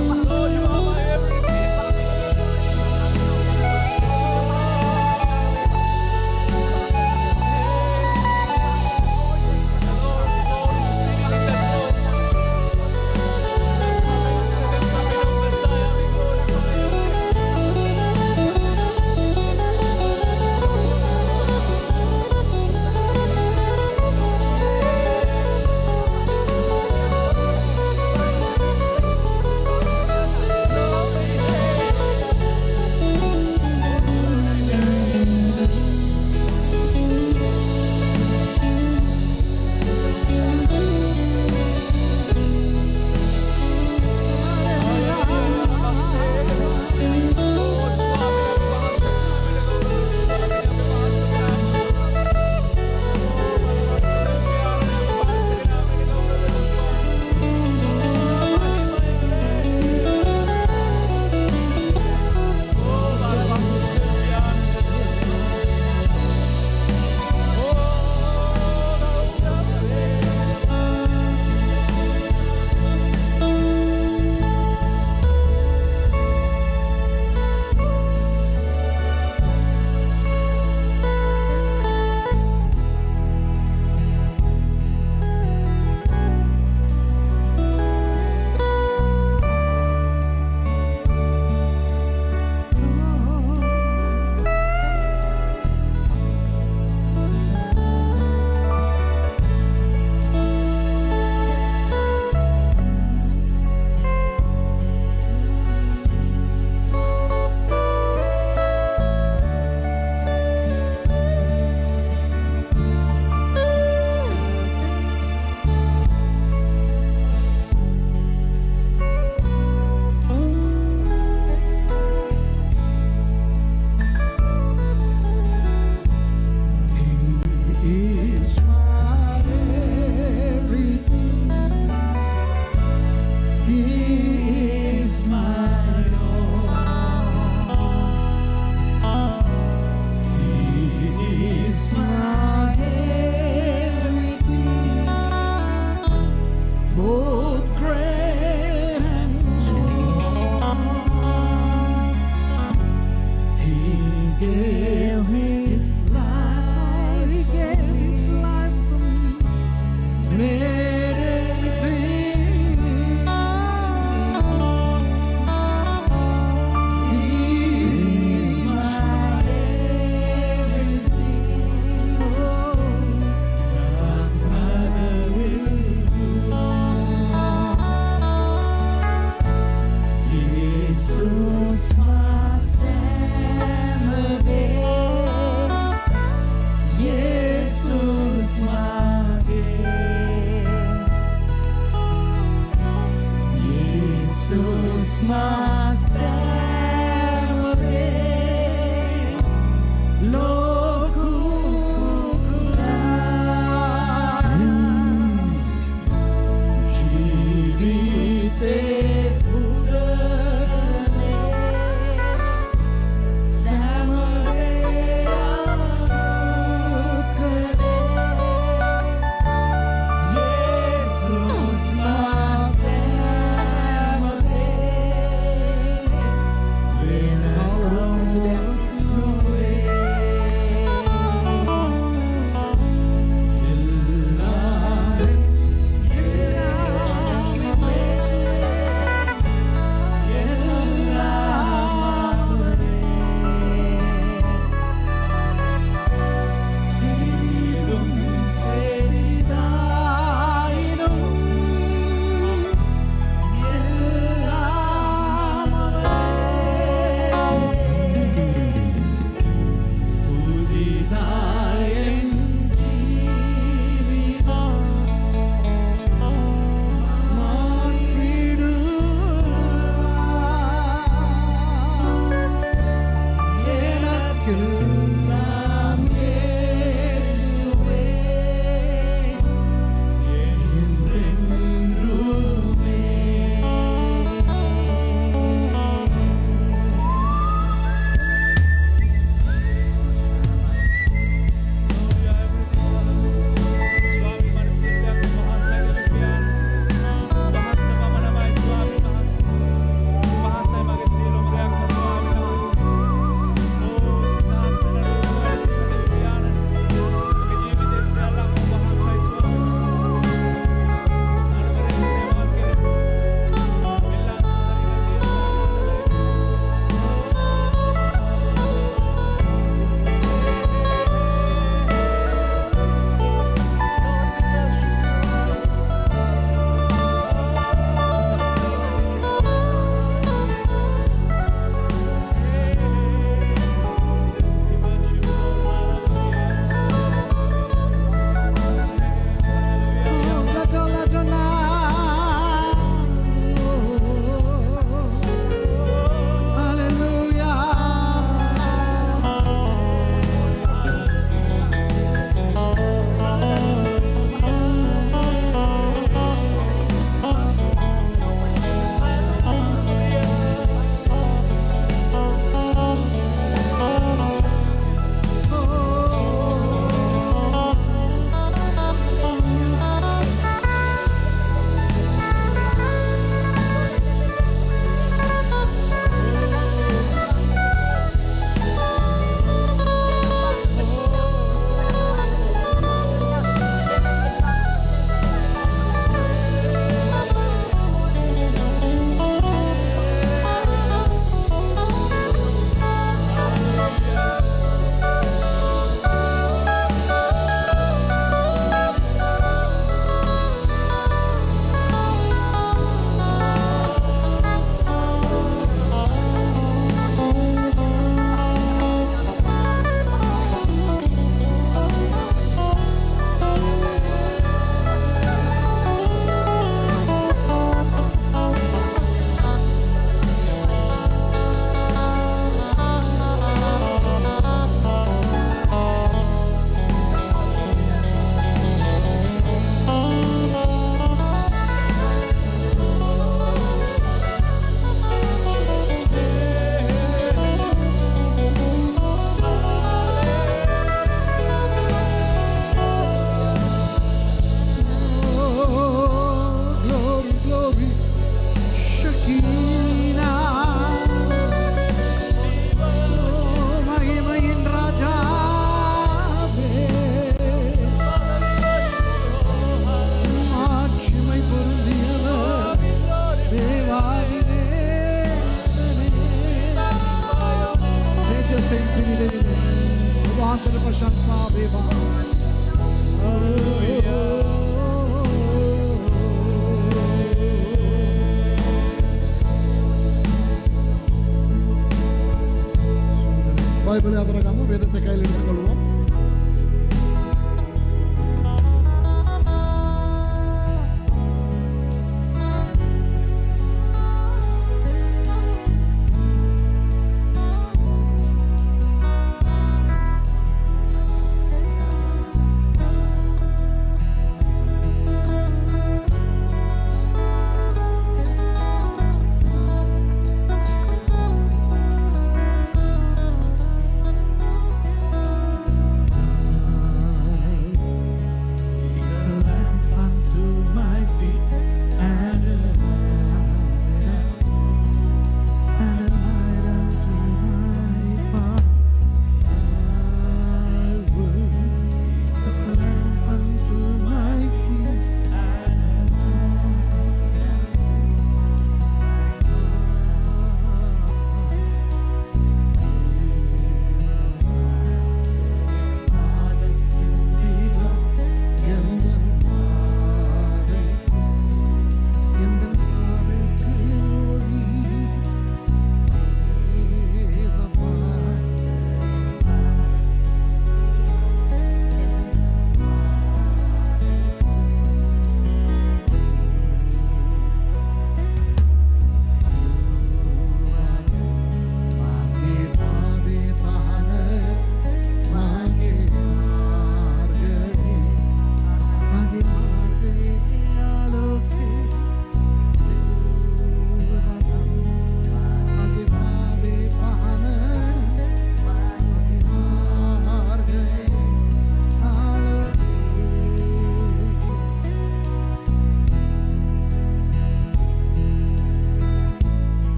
பைபிளை அதிரகாம வேதத்தை கையில் எடுத்துக்கொள்வோம்.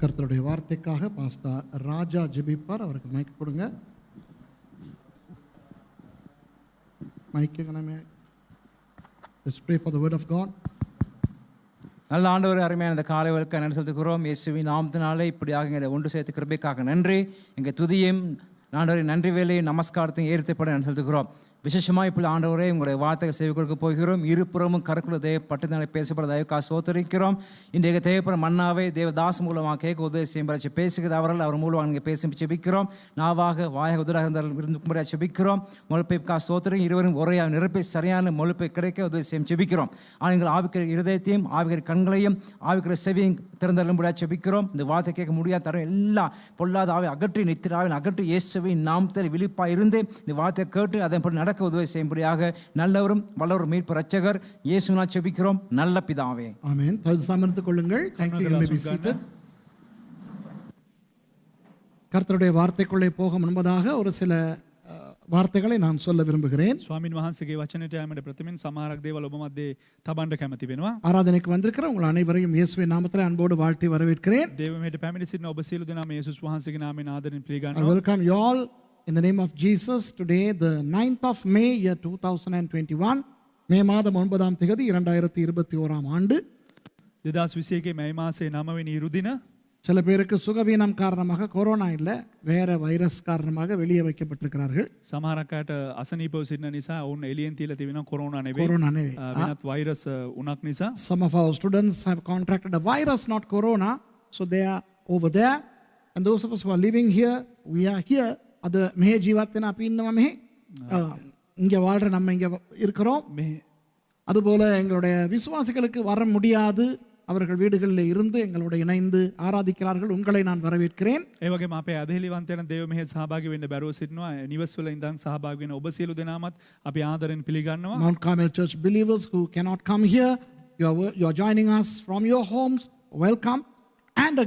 கர்த்தருடைய வார்த்தைக்காக பாஸ்டர் ராஜா ஜெபிப்பார். அவருக்கு மைக் கொடுங்க. மைக்கு கணமே. Let's pray for the word of God. நல்ல ஆண்டவரே, அருமையான இந்த காலை வழக்க நன்றி செலுத்துகிறோம். இயேசுவின் நாமத்தினாலே இப்படியாக எங்களை ஒன்று சேர்த்து கிருபைக்காக நன்றி. எங்கள் துதியும் ஆண்டவரை நன்றி வேலையும் நமஸ்காரத்தையும் ஏறித்தப்பட நன்றி செலுத்துகிறோம். விசேஷமாக இப்படி ஆண்டவரே உங்களுடைய வார்த்தையை சேவை கொடுக்க போகிறோம். இருபுறமும் கருக்குள்ள தேவப்பட்டத்தினாலே பேசப்பட தயவுக்காக சோத்தரிக்கிறோம். இன்றைக்கு தேவைப்பட மன்னாவை தேவதாஸ் மூலமாக கேட்க உதவி செய்யும் பேசுகிறது அவர்கள் அவர் மூலமாக நீங்கள் பேசி செபிக்கிறோம். நாவாக வாயாக உதவியாக இருந்தால் செபிக்கிறோம். மொழிப்பைக்காக சோத்தரி இருவரும் உரையாக நிரப்பி சரியான மொழிப்பை கிடைக்க உதவி செய்யும் செபிக்கிறோம். ஆனால் நீங்கள் ஆவிக்கிற இருதயத்தையும் ஆவிக்கிற கண்களையும் ஆவிக்கிற செவியும் திறந்தள்ளும்படியாக செபிக்கிறோம். இந்த வார்த்தை கேட்க முடியாத தர எல்லா பொல்லாத ஆவை அகற்றி நித்திராவின் அகற்றி இயேசுவின் நாமத்தில் விழிப்பாக இருந்து இந்த வார்த்தையை கேட்டு அதன்படி நடக்க உதவி செய்யும்படியாக நல்லவரும் வல்லவரும் மீட்பு ரட்சகர் இயேசுவினா செபிக்கிறோம் நல்ல பிதாவே. ஆமென். சமர்த்துக் கொள்ளுங்கள். Thank you. You may be seated. கர்த்தருடைய வார்த்தைக்குள்ளே போக முன்பதாக ஒரு சில வார்த்தைகளை நான் சொல்ல விரும்புகிறேன். ස්වාමින් වහන්සේගේ වචනයට යෑමට ප්‍රථමයෙන් සමහරක් දේවල් ඔබ මැද්දේ තබන්න කැමති වෙනවා. ஆராதனைக்கு வந்திருக்கிற உங்கள் அனைவரையும் இயேசுவின் நாமத்தில் அன்போடு வாழ்த்தி வரவேற்கிறேன். දේව මෙහෙට පැමිණ සිටින ඔබ සියලු දෙනාම යේසුස් වහන්සේගේ නාමයෙන් ආදරෙන් I පිළිගන්නවා. welcome you all in the name of Jesus today, the 9th of May, year 2021. மே மாதம் 9ஆம் தேதி 2021ஆம் ஆண்டு. 2021 මැයි මාසයේ 9 වෙනි ඉරුදින. சில பேருக்கு சுகவீனம் காரணமாக கொரோனா இல்லை, வேற வைரஸ் காரணமாக வெளியே வைக்கப்பட்டிருக்கிறார்கள். සමහරක් අයට අසනීපව සිටින නිසා ඔවුන් එළියෙන් තියලා තිබෙනවා කොරෝනා නෙවෙයි. கொரோனா නෙවෙයි. වෙනත් වෛරස් උණක් නිසා. Some of our students have contracted a virus, not corona, so they are over there. And those of us who are living here, we are here. அது மே ஜீவாத் වෙන අපි ඉන්නවා මෙහි. இங்க வாழ்ற நம்ம இங்க இருக்கிறோம். அதுபோல எங்களுடைய விசுவாசிகளுக்கு வர முடியாது, அவர்கள் வீடுகளில் இருந்து எங்களோட இணைந்து ஆராதிக்கிறார்கள். உங்களை நான் வரவேற்கிறேன். ඒ වගේම අපේ අධිලිවන්තයන් දේව මෙහෙ සහභාගී වෙන්න බැරුව සිටිනවා. නිවස්වල ඉඳන් සහභාගී වෙන ඔබ සියලු දෙනාමත් අපි ආදරෙන් පිළිගන්නවා. Mount Carmel Church believers who cannot come here, you are joining us from your homes. Welcome. And a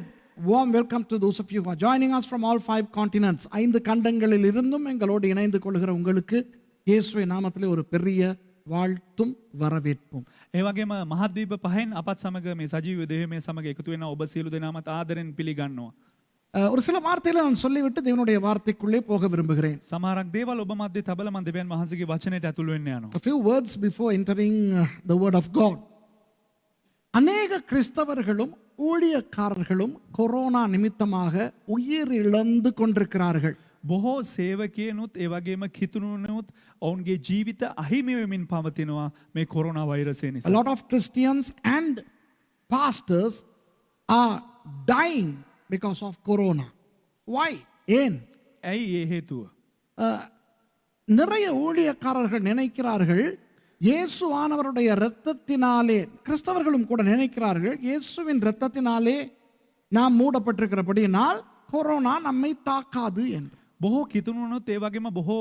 warm welcome to those of you who are joining us from all 5 continents. 5 கண்டங்களில் இருந்தும் எங்களோடு இணைந்து கொள்கிற உங்களுக்கு இயேசுவின் நாமத்திலே ஒரு பெரிய வாழ்த்தும் வரவேற்பும். ඒ වගේම මහද්වීප පහෙන් අපත් සමග මේ සජීව දේහමය සමග එකතු වෙන ඔබ සියලු දෙනාමත් ආදරෙන් පිළිගන්නවා. ஒரு சில வார்த்தைகளை நான் சொல்லிவிட்டு தேவனுடைய வார்த்தைக்குள்ளே போக விரும்புகிறேன். සමහරක් දේවල් ඔබ මැද්දේ තබලා මම දෙවියන් වහන්සේගේ වචනයට ඇතුල් වෙන්න යනවා. A few words before entering the word of God. அநேக கிறிஸ்தவர்களும் ஊழியக்காரர்களும் கொரோனா நிமித்தமாக உயிர் இழந்து கொண்டிருக்கிறார்கள். බොහෝ සේවකයනුත් ඒ වගේම කිතුණුනුත් ඔවුන්ගේ ජීවිත අහිමි වෙමින් පවතිනවා මේ කොරෝනා වෛරසය A නිසා. lot of Christians and pastors are dying because of corona. Why? ஏன்? ඇයි ඒ හේතුව? நிறைய ஊழியக்காரர்கள் நினைக்கிறார்கள் இயேசுவானவருடைய இரத்தத்தினாலே, கிறிஸ்தவர்களும் கூட நினைக்கிறார்கள் இயேசுவின் இரத்தத்தினாலே நாம் மூடப்பட்டிருக்கிறபடியினால் கொரோனா நம்மை தாக்காது என்று. බොහෝ කිතුනුනොත් ඒ වගේම බොහෝ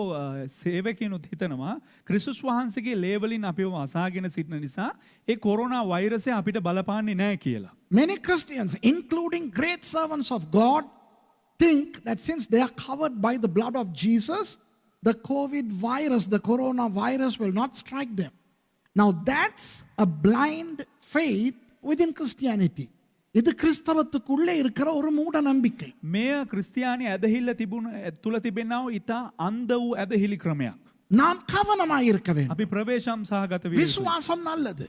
සේවකයනුත් හිතනවා ක්‍රිස්තුස් වහන්සේගේ ලේවලින් අපිව අසාගෙන සිටින නිසා ඒ කොරෝනා වෛරසය අපිට බලපාන්නේ නැහැ කියලා. Many Christians, including great servants of God, think that since they are covered by the blood of Jesus, the COVID virus, the coronavirus will not strike them. Now that's a blind faith within Christianity. இது கிறிஸ்தவத்துக்குள்ளே இருக்கிற ஒரு மூட நம்பிக்கை. මෙය ක්‍රිස්තියානි ඇදහිල්ල තිබුණ තුල තිබෙනව ඉතා අන්ධ වූ ඇදහිලි ක්‍රමයක්. நாம் கவனமாய் இருக்க வேண்டும். අපි ප්‍රවේශම් සහගත විය යුතුයි. விசுவாசம் நல்லது.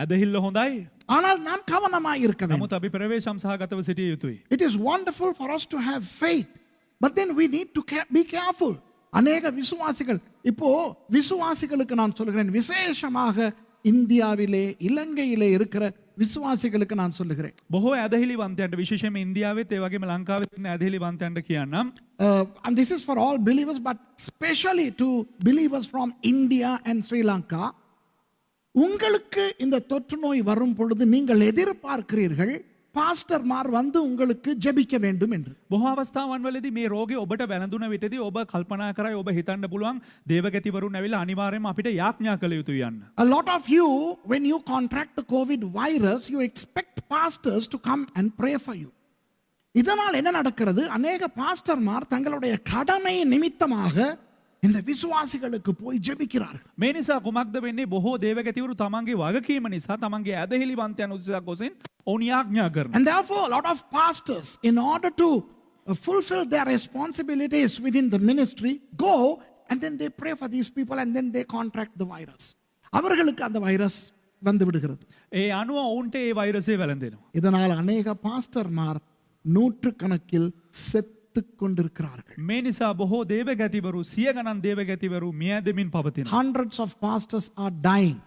ඇදහිල්ල හොඳයි. ஆனால் நாம் கவனமாய் இருக்க வேண்டும். නමුත් අපි ප්‍රවේශම් සහගතව සිටිය යුතුයි. It is wonderful for us to have faith, but then we need to be careful. அநேக விசுவாசிகள், இப்போ விசுவாசிகளுக்கு நான் சொல்கிறேன், விசேஷமாக இந்தியாவிலே இலங்கையிலே இருக்கிற விசுவாசிகளுக்கு நான் சொல்லுகிறேன். බොහෝ ඇදහිලිවන්තයන්ට විශේෂයෙන්ම ඉන්දියාවෙත් ඒ වගේම ලංකාවෙත් ඉන්න ඇදහිලිවන්තයන්ට කියන්නම්. And this is for all believers, but especially to believers from India and Sri Lanka. உங்களுக்கு இந்த தொற்று நோய் வரும் பொழுது நீங்கள் எதிர்பார்க்கிறீர்கள் பாஸ்டர்மார் வந்து உங்களுக்கு ஜெபிக்க வேண்டும் என்று. බොහෝ අවස්ථාවන් වලදී මේ රෝගේ ඔබට වැළඳුන විටදී ඔබ කල්පනා කරයි ඔබ හිතන්න පුළුවන් දේවගතිවරුන් ඇවිල්ලා අනිවාර්යයෙන්ම අපිට යාඥා කළ යුතුයි යන්න. A lot of you, when you contract the COVID virus, you expect pastors to come and pray for you. இதனால் என்ன நடக்கிறது? அநேக பாஸ்டர்மார் தங்களுடைய கடமை நிமித்தமாக இந்த விசுவாசிகளுக்கு போய் ஜெபிக்கிறார்கள். මේ නිසා කුමක්ද වෙන්නේ? බොහෝ දේවගතිවරු තමන්ගේ වගකීම නිසා තමන්ගේ ඇදහිලිවන්තයන් උදෙසා ගොසින් ඔවුන් යාඥා කරනවා. And therefore a lot of pastors, in order to fulfill their responsibilities within the ministry, go and then they pray for these people and then they contract the virus. அவர்களுக்கு அந்த வைரஸ் வந்து விடுகிறது. ඒ අනුව ඔවුන්ට ඒ වෛරසය වැළඳෙනවා. இதனால் அநேக பாஸ்டர்மார் நூற்றுக்கணக்கில் செத்து கொண்டிருக்கிறார்கள். මේ නිසා බොහෝ දේවගතිවරු සිය ගණන් දේවගතිවරු මියැදෙමින් පවතිනවා. Hundreds of pastors are dying,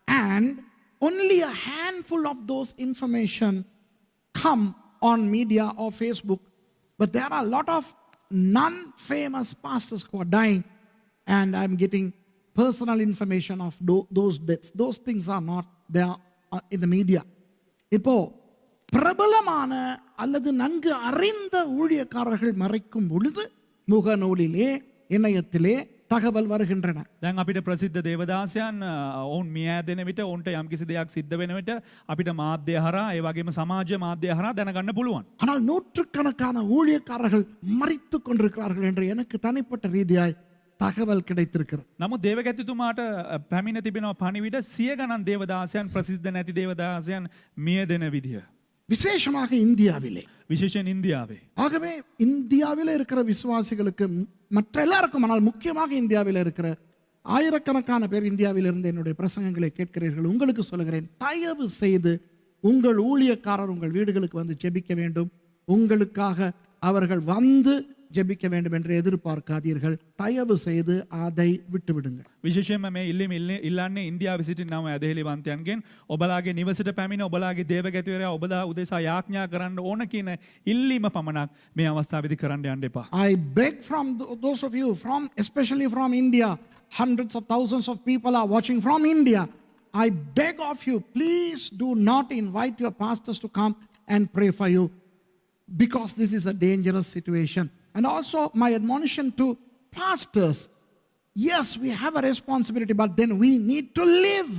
and only a handful of those information come on media or Facebook, but there are a lot of non-famous pastors who are dying, and I'm getting personal information of those deaths. Those things are not there in the media. இப்போ பிரபலமான அல்லது நன்கு அறிந்த ஊழியக்காரர்கள் மறைக்கும் பொழுது முகநூலிலே இணையத்திலே தகவல் வருகின்றன. දැන් අපිට ප්‍රසිද්ධ දේවදාසයන් ඔවුන් මියැදෙන විට ඔවුන්ට යම්කිසි දෙයක් සිද්ධ වෙන විට අපිට මාධ්‍ය හරහා ඒ වගේම සමාජ මාධ්‍ය හරහා දැනගන්න පුළුවන්. ஆனால் நூற்றுக்கணக்கான ஊழியக்காரர்கள் மறித்துக் கொண்டிருக்கிறார்கள் என்று எனக்கு தனிப்பட்ட ரீதியாய் தகவல் கிடைத்திருக்கிறது. නමුත් දේවගතිතුමාට පැමිණ තිබෙනවා පණිවිඩ සිය ගණන් දේවදාසයන් ප්‍රසිද්ධ නැති දේවදාසයන් මියැදෙන විදිය. விசேஷமாக இந்தியாவிலே. විශේෂයෙන් ඉන්දියාවේ. ஆகவே இந்தியாவிலே இருக்கிற விசுவாசிகளுக்கு, மற்ற எல்லாருக்கும், ஆனால் முக்கியமாக இந்தியாவில் இருக்கிற ஆயிரக்கணக்கான பேர் இந்தியாவிலிருந்து என்னுடைய பிரசங்கங்களை கேட்கிறீர்கள். உங்களுக்கு சொல்லுகிறேன், தயவு செய்து உங்கள் ஊழியக்காரர் உங்கள் வீடுகளுக்கு வந்து ஜெபிக்க வேண்டும். உங்களுக்காக அவர்கள் வந்து ஜெபிக்க வேண்டும் என்று எதிர்பார்க்காதீர்கள். தயவு செய்து அதை விட்டுவிடுங்கள். විශේෂයෙන්ම මේ ඉල්ලන්නේ ඉන්දියාවේ සිටිනම ඇදහිලිවන්තයන්ගෙන් ඔබලාගේ නිවසට පැමිණ ඔබලාගේ දේවගතිවරයා ඔබලා උදෙසා යාඥා කරන්න ඕන කියන ඉල්ලීම පමණක් මේ අවස්ථාවේදී කරන්න යන්න එපා. I beg from those of you, especially from India, hundreds of thousands of people are watching from India. I beg of you, please do not invite your pastors to come and pray for you, because this is a dangerous situation. And also my admonition to pastors, yes, we have a responsibility, but then we need to live.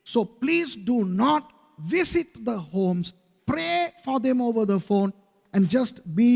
So please do not visit the homes, pray for them over the phone, and just be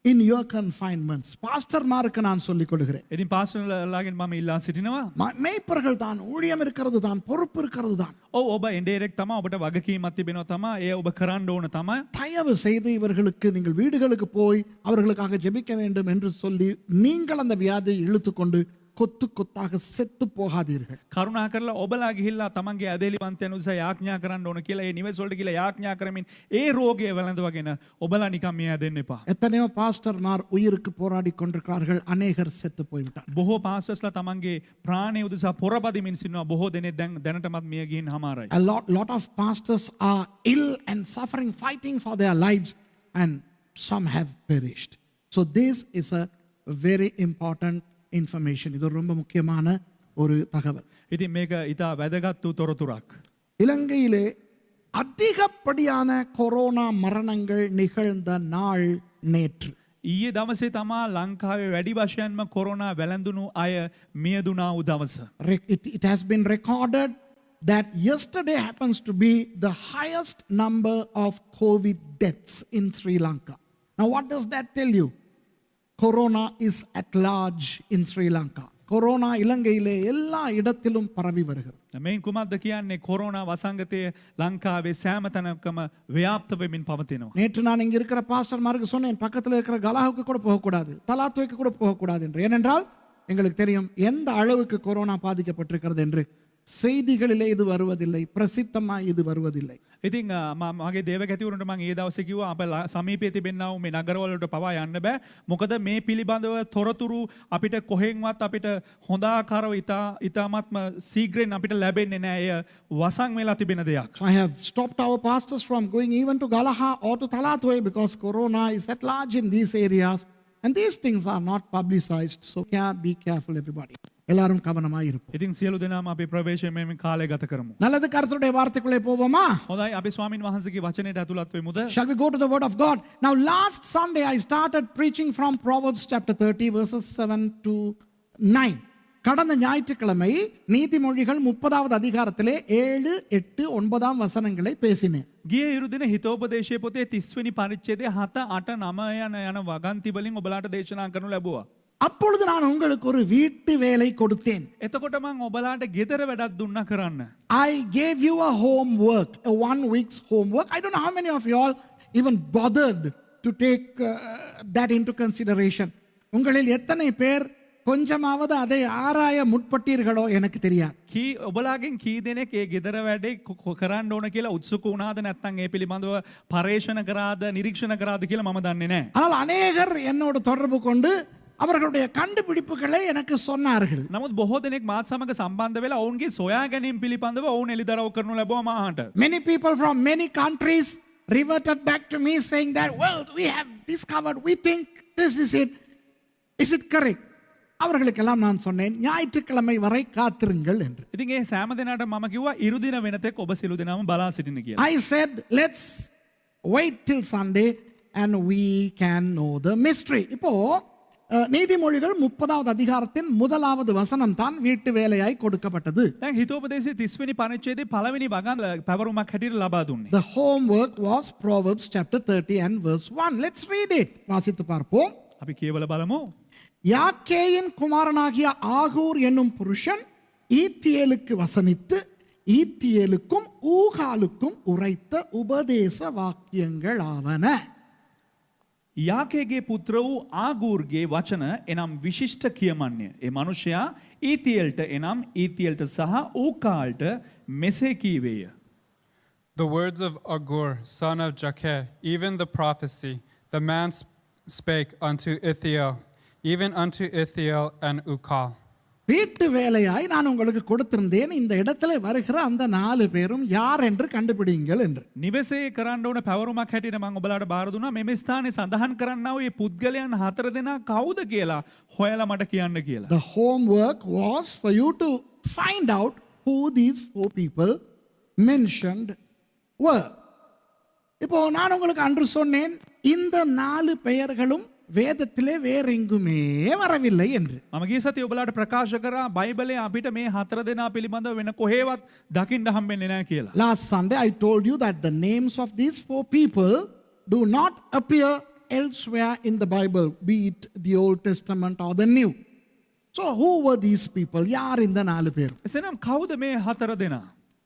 in your confinements. பாஸ்டர்மாருக்கு நான் சொல்லிக் கொடுக்கிறேன். ඉතින් පාස්ටර්ලාගෙන් මම ඉල්ලා සිටිනවා. மேய்ப்பர்கள் தான், ஊழியம் இருக்கிறது தான், பொறுப்பு இருக்கிறது தான். ඔව් ඔබ ඉන්ඩයරෙක්ට් තමයි, ඔබට වගකීමක් තිබෙනවා තමයි, ඒ ඔබ කරන්න ඕන තමයි. தயவு செய்து இவர்களுக்கு நீங்கள் வீடுகளுக்கு போய் அவர்களுக்காக ஜெபிக்க வேண்டும் என்று சொல்லி நீங்கள் அந்த வியாதியை இழுத்துக்கொண்டு கொத்து கொத்தாக செத்து போகாதீர்கள். කරුණා කරලා ඔබලා ගිහිල්ලා තමන්ගේ ඇදහිලි වන්තයන් උදෙසා යාඥා කරන්න ඕන කියලා ඒ නිවෙස් වලට ගිහිල්ලා යාඥා කරමින් ඒ රෝගය වැළඳවගෙන ඔබලා නිකන් මිය දෙන්න එපා. எத்தனையோ பாஸ்டர்மார் உயிருக்கு போராடி கொண்டிருக்கிறார்கள், அநேகர் செத்து போய்விட்டார். බොහෝ පාස්ටර්ස්ලා තමන්ගේ ප්‍රාණය උදෙසා පොරපදිමින් සිටිනවා. බොහෝ දෙනෙක් දැන් දැනටමත් මිය ගිහින් හමාරයි. A lot of pastors are ill and suffering, fighting for their lives, and some have perished. So this is a very important information. இது ரொம்ப முக்கியமான ஒரு தகவல். ඉතින් මේක ඉතා වැදගත් වූ තොරතුරක්. இலங்கையிலே அதிகப்படியான கொரோனா மரணங்கள் நிகழ்ந்த நாள் நேற்று. ඊයේ දවසේ තමා ලංකාවේ වැඩි වශයෙන්ම කොරෝනා වැළඳුණු අය මියදුනා වූ දවස. It has been recorded that yesterday happens to be the highest number of COVID deaths in Sri Lanka. Now what does that tell you? Corona is at large in Sri Lanka. Corona இலங்கையிலே எல்லா இடத்திலும் பரவி வருகிறது. මේන් කුමක්ද කියන්නේ? Corona වසංගතය ලංකාවේ සෑම තැනකම ව්‍යාප්ත වෙමින් පවතිනවා. நேற்று நான் இங்க இருக்கிற பாஸ்டர்மாருக்கு சொன்னேன், பக்கத்தில் இருக்கிற கலாவுக்கு கூட போகக்கூடாது, தலாத்துவைக்கு கூட போகக்கூடாது என்று. ஏனென்றால் எங்களுக்கு தெரியும் எந்த அளவுக்கு கொரோனா பாதிக்கப்பட்டிருக்கிறது என்று. செய்திகளிலே இது வருவதில்லை, பிரசித்தமா இது வருவதில்லை. ඉතින් මගේ දේවගැතිවරුන්ට මම ඒ දවසේ කිව්වා අප සමීපයේ තිබෙනා වූ මේ නගරවල වලට පවා යන්න බෑ. මොකද මේ පිළිබඳව තොරතුරු අපිට කොහෙන්වත් අපිට හොඳ ආකාරව ඉතාමත්ම ශීඝ්‍රයෙන් අපිට ලැබෙන්නේ නැහැ. එය වසන් වෙලා තිබෙන දෙයක්. So I have stopped our pastors from going even to Galaha or to Talatue because corona is at large in these areas and these things are not publicized. So be careful everybody. எல்லாரும் கவனமாய் இருப்போம். ඉතින් සියලු දෙනාම අපි ප්‍රවේශයෙන් මේ කාලය ගත කරමු. நல்லது, கர்த்தருடைய வார்த்தைக்குள்ளே போவோமா? හොඳයි අපි ස්වාමින් වහන්සේගේ වචනයට ඇතුළත් වෙමුද? Shall we go to the word of God? Now last Sunday I started preaching from Proverbs chapter 30 verses 7 to 9. கடந்த ஞாயிற்றுக்கிழமை நீதிமொழிகள் 30வது அதிகாரத்திலே 7, 8, 9 வசனங்களை பேசினேன். ගිය ඉරුදින හිතෝපදේශයේ පොතේ 30 වෙනි පරිච්ඡේදයේ 7, 8, 9 යන වගන්ති වලින් ඔබලාට දේශනා කරනු ලැබුවා. அப்பொழுது நான் உங்களுக்கு ஒரு வீட்டு வேலை கொடுத்தேன். එතකොට මම ඔබලාට ගෙදර වැඩක් දුන්නා කරන්න. I gave you a homework, a 1 week's homework. I don't know how many of you all even bothered to take that into consideration. உங்களில் எத்தனை பேர் கொஞ்சமாவது அதை ஆராய முற்பட்டீர்களோ எனக்கு தெரியாது. කී ඔබලාගෙන් කී දෙනෙක් ඒ ගෙදර වැඩේ කරන්න ඕන කියලා උත්සුක වුණාද නැත්නම් ඒ පිළිබඳව පරේක්ෂණ කරාද නිරීක්ෂණ කරාද කියලා මම දන්නේ නැහැ. ஆனால் அநேகர் என்னோடு தொடர்பு கொண்டு அவர்களுடைய கண்டுபிடிப்புகளை எனக்கு சொன்னார்கள். නමුත් බොහෝ දෙනෙක් මාත් සමග සම්බන්ධ වෙලා ඔවුන්ගේ සොයා ගැනීම පිළිබඳව ඔවුන් එළිදරව් කරනු ලැබුවා මාහට. Many people from many countries reverted back to me saying that, well, we have discovered, we think this is it. Is it correct? அவர்களுக்கெல்லாம் நான் சொன்னேன், ஞாயிற்றுக்கிழமை வரை காத்திருங்கள் என்று. ඉතින් ඒ සෑම දිනකට මම කිව්වා ඉරුදින වෙනතෙක් ඔබ සිළු දිනම බලා සිටින්න කියලා. I said, let's wait till Sunday and we can know the mystery. இப்போ நீதிமொழிகள் 30வது அதிகாரத்தின் முதலாவது வசனம் தான் வீட்டு வேலையாய் கொடுக்கப்பட்டது. දැන් හිතෝපදේශයේ 30 වෙනි පරිච්ඡේදයේ පළවෙනි වගන් පැවරුමක් හැටියට ලබා දුන්නේ. The homework was Proverbs chapter 30 and verse 1. Let's read it. வாசித்து பார்ப்போம். අපි කියවල බලමු. யாக்கேயின் குமாரனாகிய ஆகூர் என்னும் புருஷன் ஈத்தியேலுக்கு வசனித்து ஈத்தியேலுக்கும் ஊகாலுக்கும் உரைத்த உபதேச வாக்கியங்கள் ஆவன. යාකේගේ පුත්‍ර වූ ආගූර්ගේ වචන එනම් විශිෂ්ට කියමන්ය. ඒ මනුෂ්‍යයා ඊතියෙල්ට එනම් ඊතියෙල්ට සහ ඌකාල්ට මෙසේ කීවේය. The words of Agur, son of Jakeh, even the prophecy, the man spake unto Ithiel, even unto Ithiel and Ukal. வீட்டு வேலையாய் நான் உங்களுக்கு கொடுத்திருந்தேன், இந்த இடத்துல வருகிற அந்த 4 பேரும் யார் என்று கண்டுபிடிங்கள் என்று. නිවසේ කරන්න ඕන පැවරුමක් හැටියට මම ඔබලාට බාර දුන්නා. මේ ස්ථානයේ සඳහන් කරන්නා වූ මේ පුද්ගලයන් 4 දෙනා කවුද කියලා හොයලා මට කියන්න කියලා. The homework was for you to find out who these 4 people mentioned were. இப்போ நான் உங்களுக்கு அன்று சொன்னேன், இந்த 4 பெயர்களும் வேதத்திலே வேறெங்குமே வரவில்லை என்று. මම ගිය සතියේ ඔබලාට ප්‍රකාශ කරා බයිබලයේ අපිට මේ 4 දෙනා පිළිබඳව වෙන කොහෙවත් දකින්න හම්බෙන්නේ නැහැ කියලා. Last Sunday I told you that the names of these 4 people do not appear elsewhere in the Bible, be it the Old Testament or the New. So who were these people? யார் இந்த 4 பேர்? එසේනම් කවුද මේ 4 දෙනා?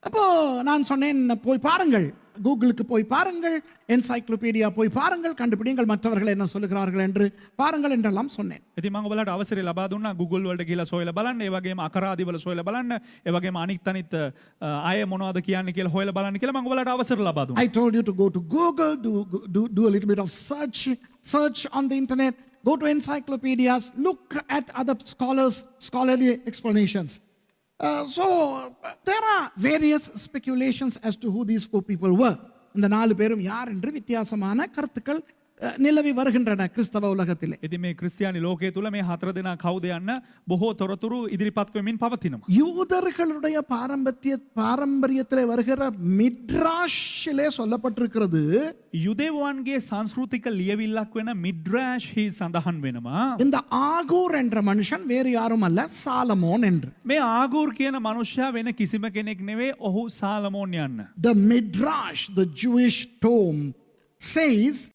அப்போ நான் சொன்னேன், போய் பாருங்கள் கூகுளுக்கு போய் பாருங்கள், என்சைக்ளோபீடியா போய் பாருங்கள், கண்டுபிடிங்கள் மற்றவர்கள் என்ன சொல்லுகிறார்கள் என்று பாருங்கள் என்றெல்லாம் சொன்னேன். ඉතින් මම ඔයාලට අවසරය ලබා දුන්නා Google වලට ගිහලා සොයලා බලන්න, ඒ වගේම අකරාදි වල සොයලා බලන්න, ඒ වගේම අනිත් අය මොනවද කියන්නේ කියලා හොයලා බලන්න කියලා මම ඔයාලට අවසර ලබා දුන්නා. I told you to go to Google, do a little bit of search on the internet, go to encyclopedias, look at other scholarly explanations. So there are various speculations as to who these 4 people were. இந்த 4 பேரும் யார் என்று வித்தியாசமான கருத்துக்கள் நிலவி வருகின்றன கிறிஸ்தவ உலகத்திலே. ඉතින් මේ ක්‍රිස්තියානි ලෝකයේ තුල මේ 4 දෙනා කවුද යන්න බොහෝ තොරතුරු ඉදිරිපත් වෙමින් පවතිනවා. யூதர்களுடைய பாரம்பரியத்திலே வருகிற மிட்ராஷிலே சொல்லப்பட்டிருக்கிறது, යුදෙව්වන්ගේ සංස්කෘතික ලියවිල්ලක් වෙන මිඩ්‍රාෂ් හි සඳහන් වෙනවා. இந்த ஆகூர் என்ற மனுஷன் வேறு யாரும் அல்ல, சாலமோன் என்று. මේ ආගූර් කියන මනුෂ්‍යයා වෙන කිසිම කෙනෙක් නෙවෙයි, ඔහු සාලමෝන් යන්න. The midrash, the Jewish tome, says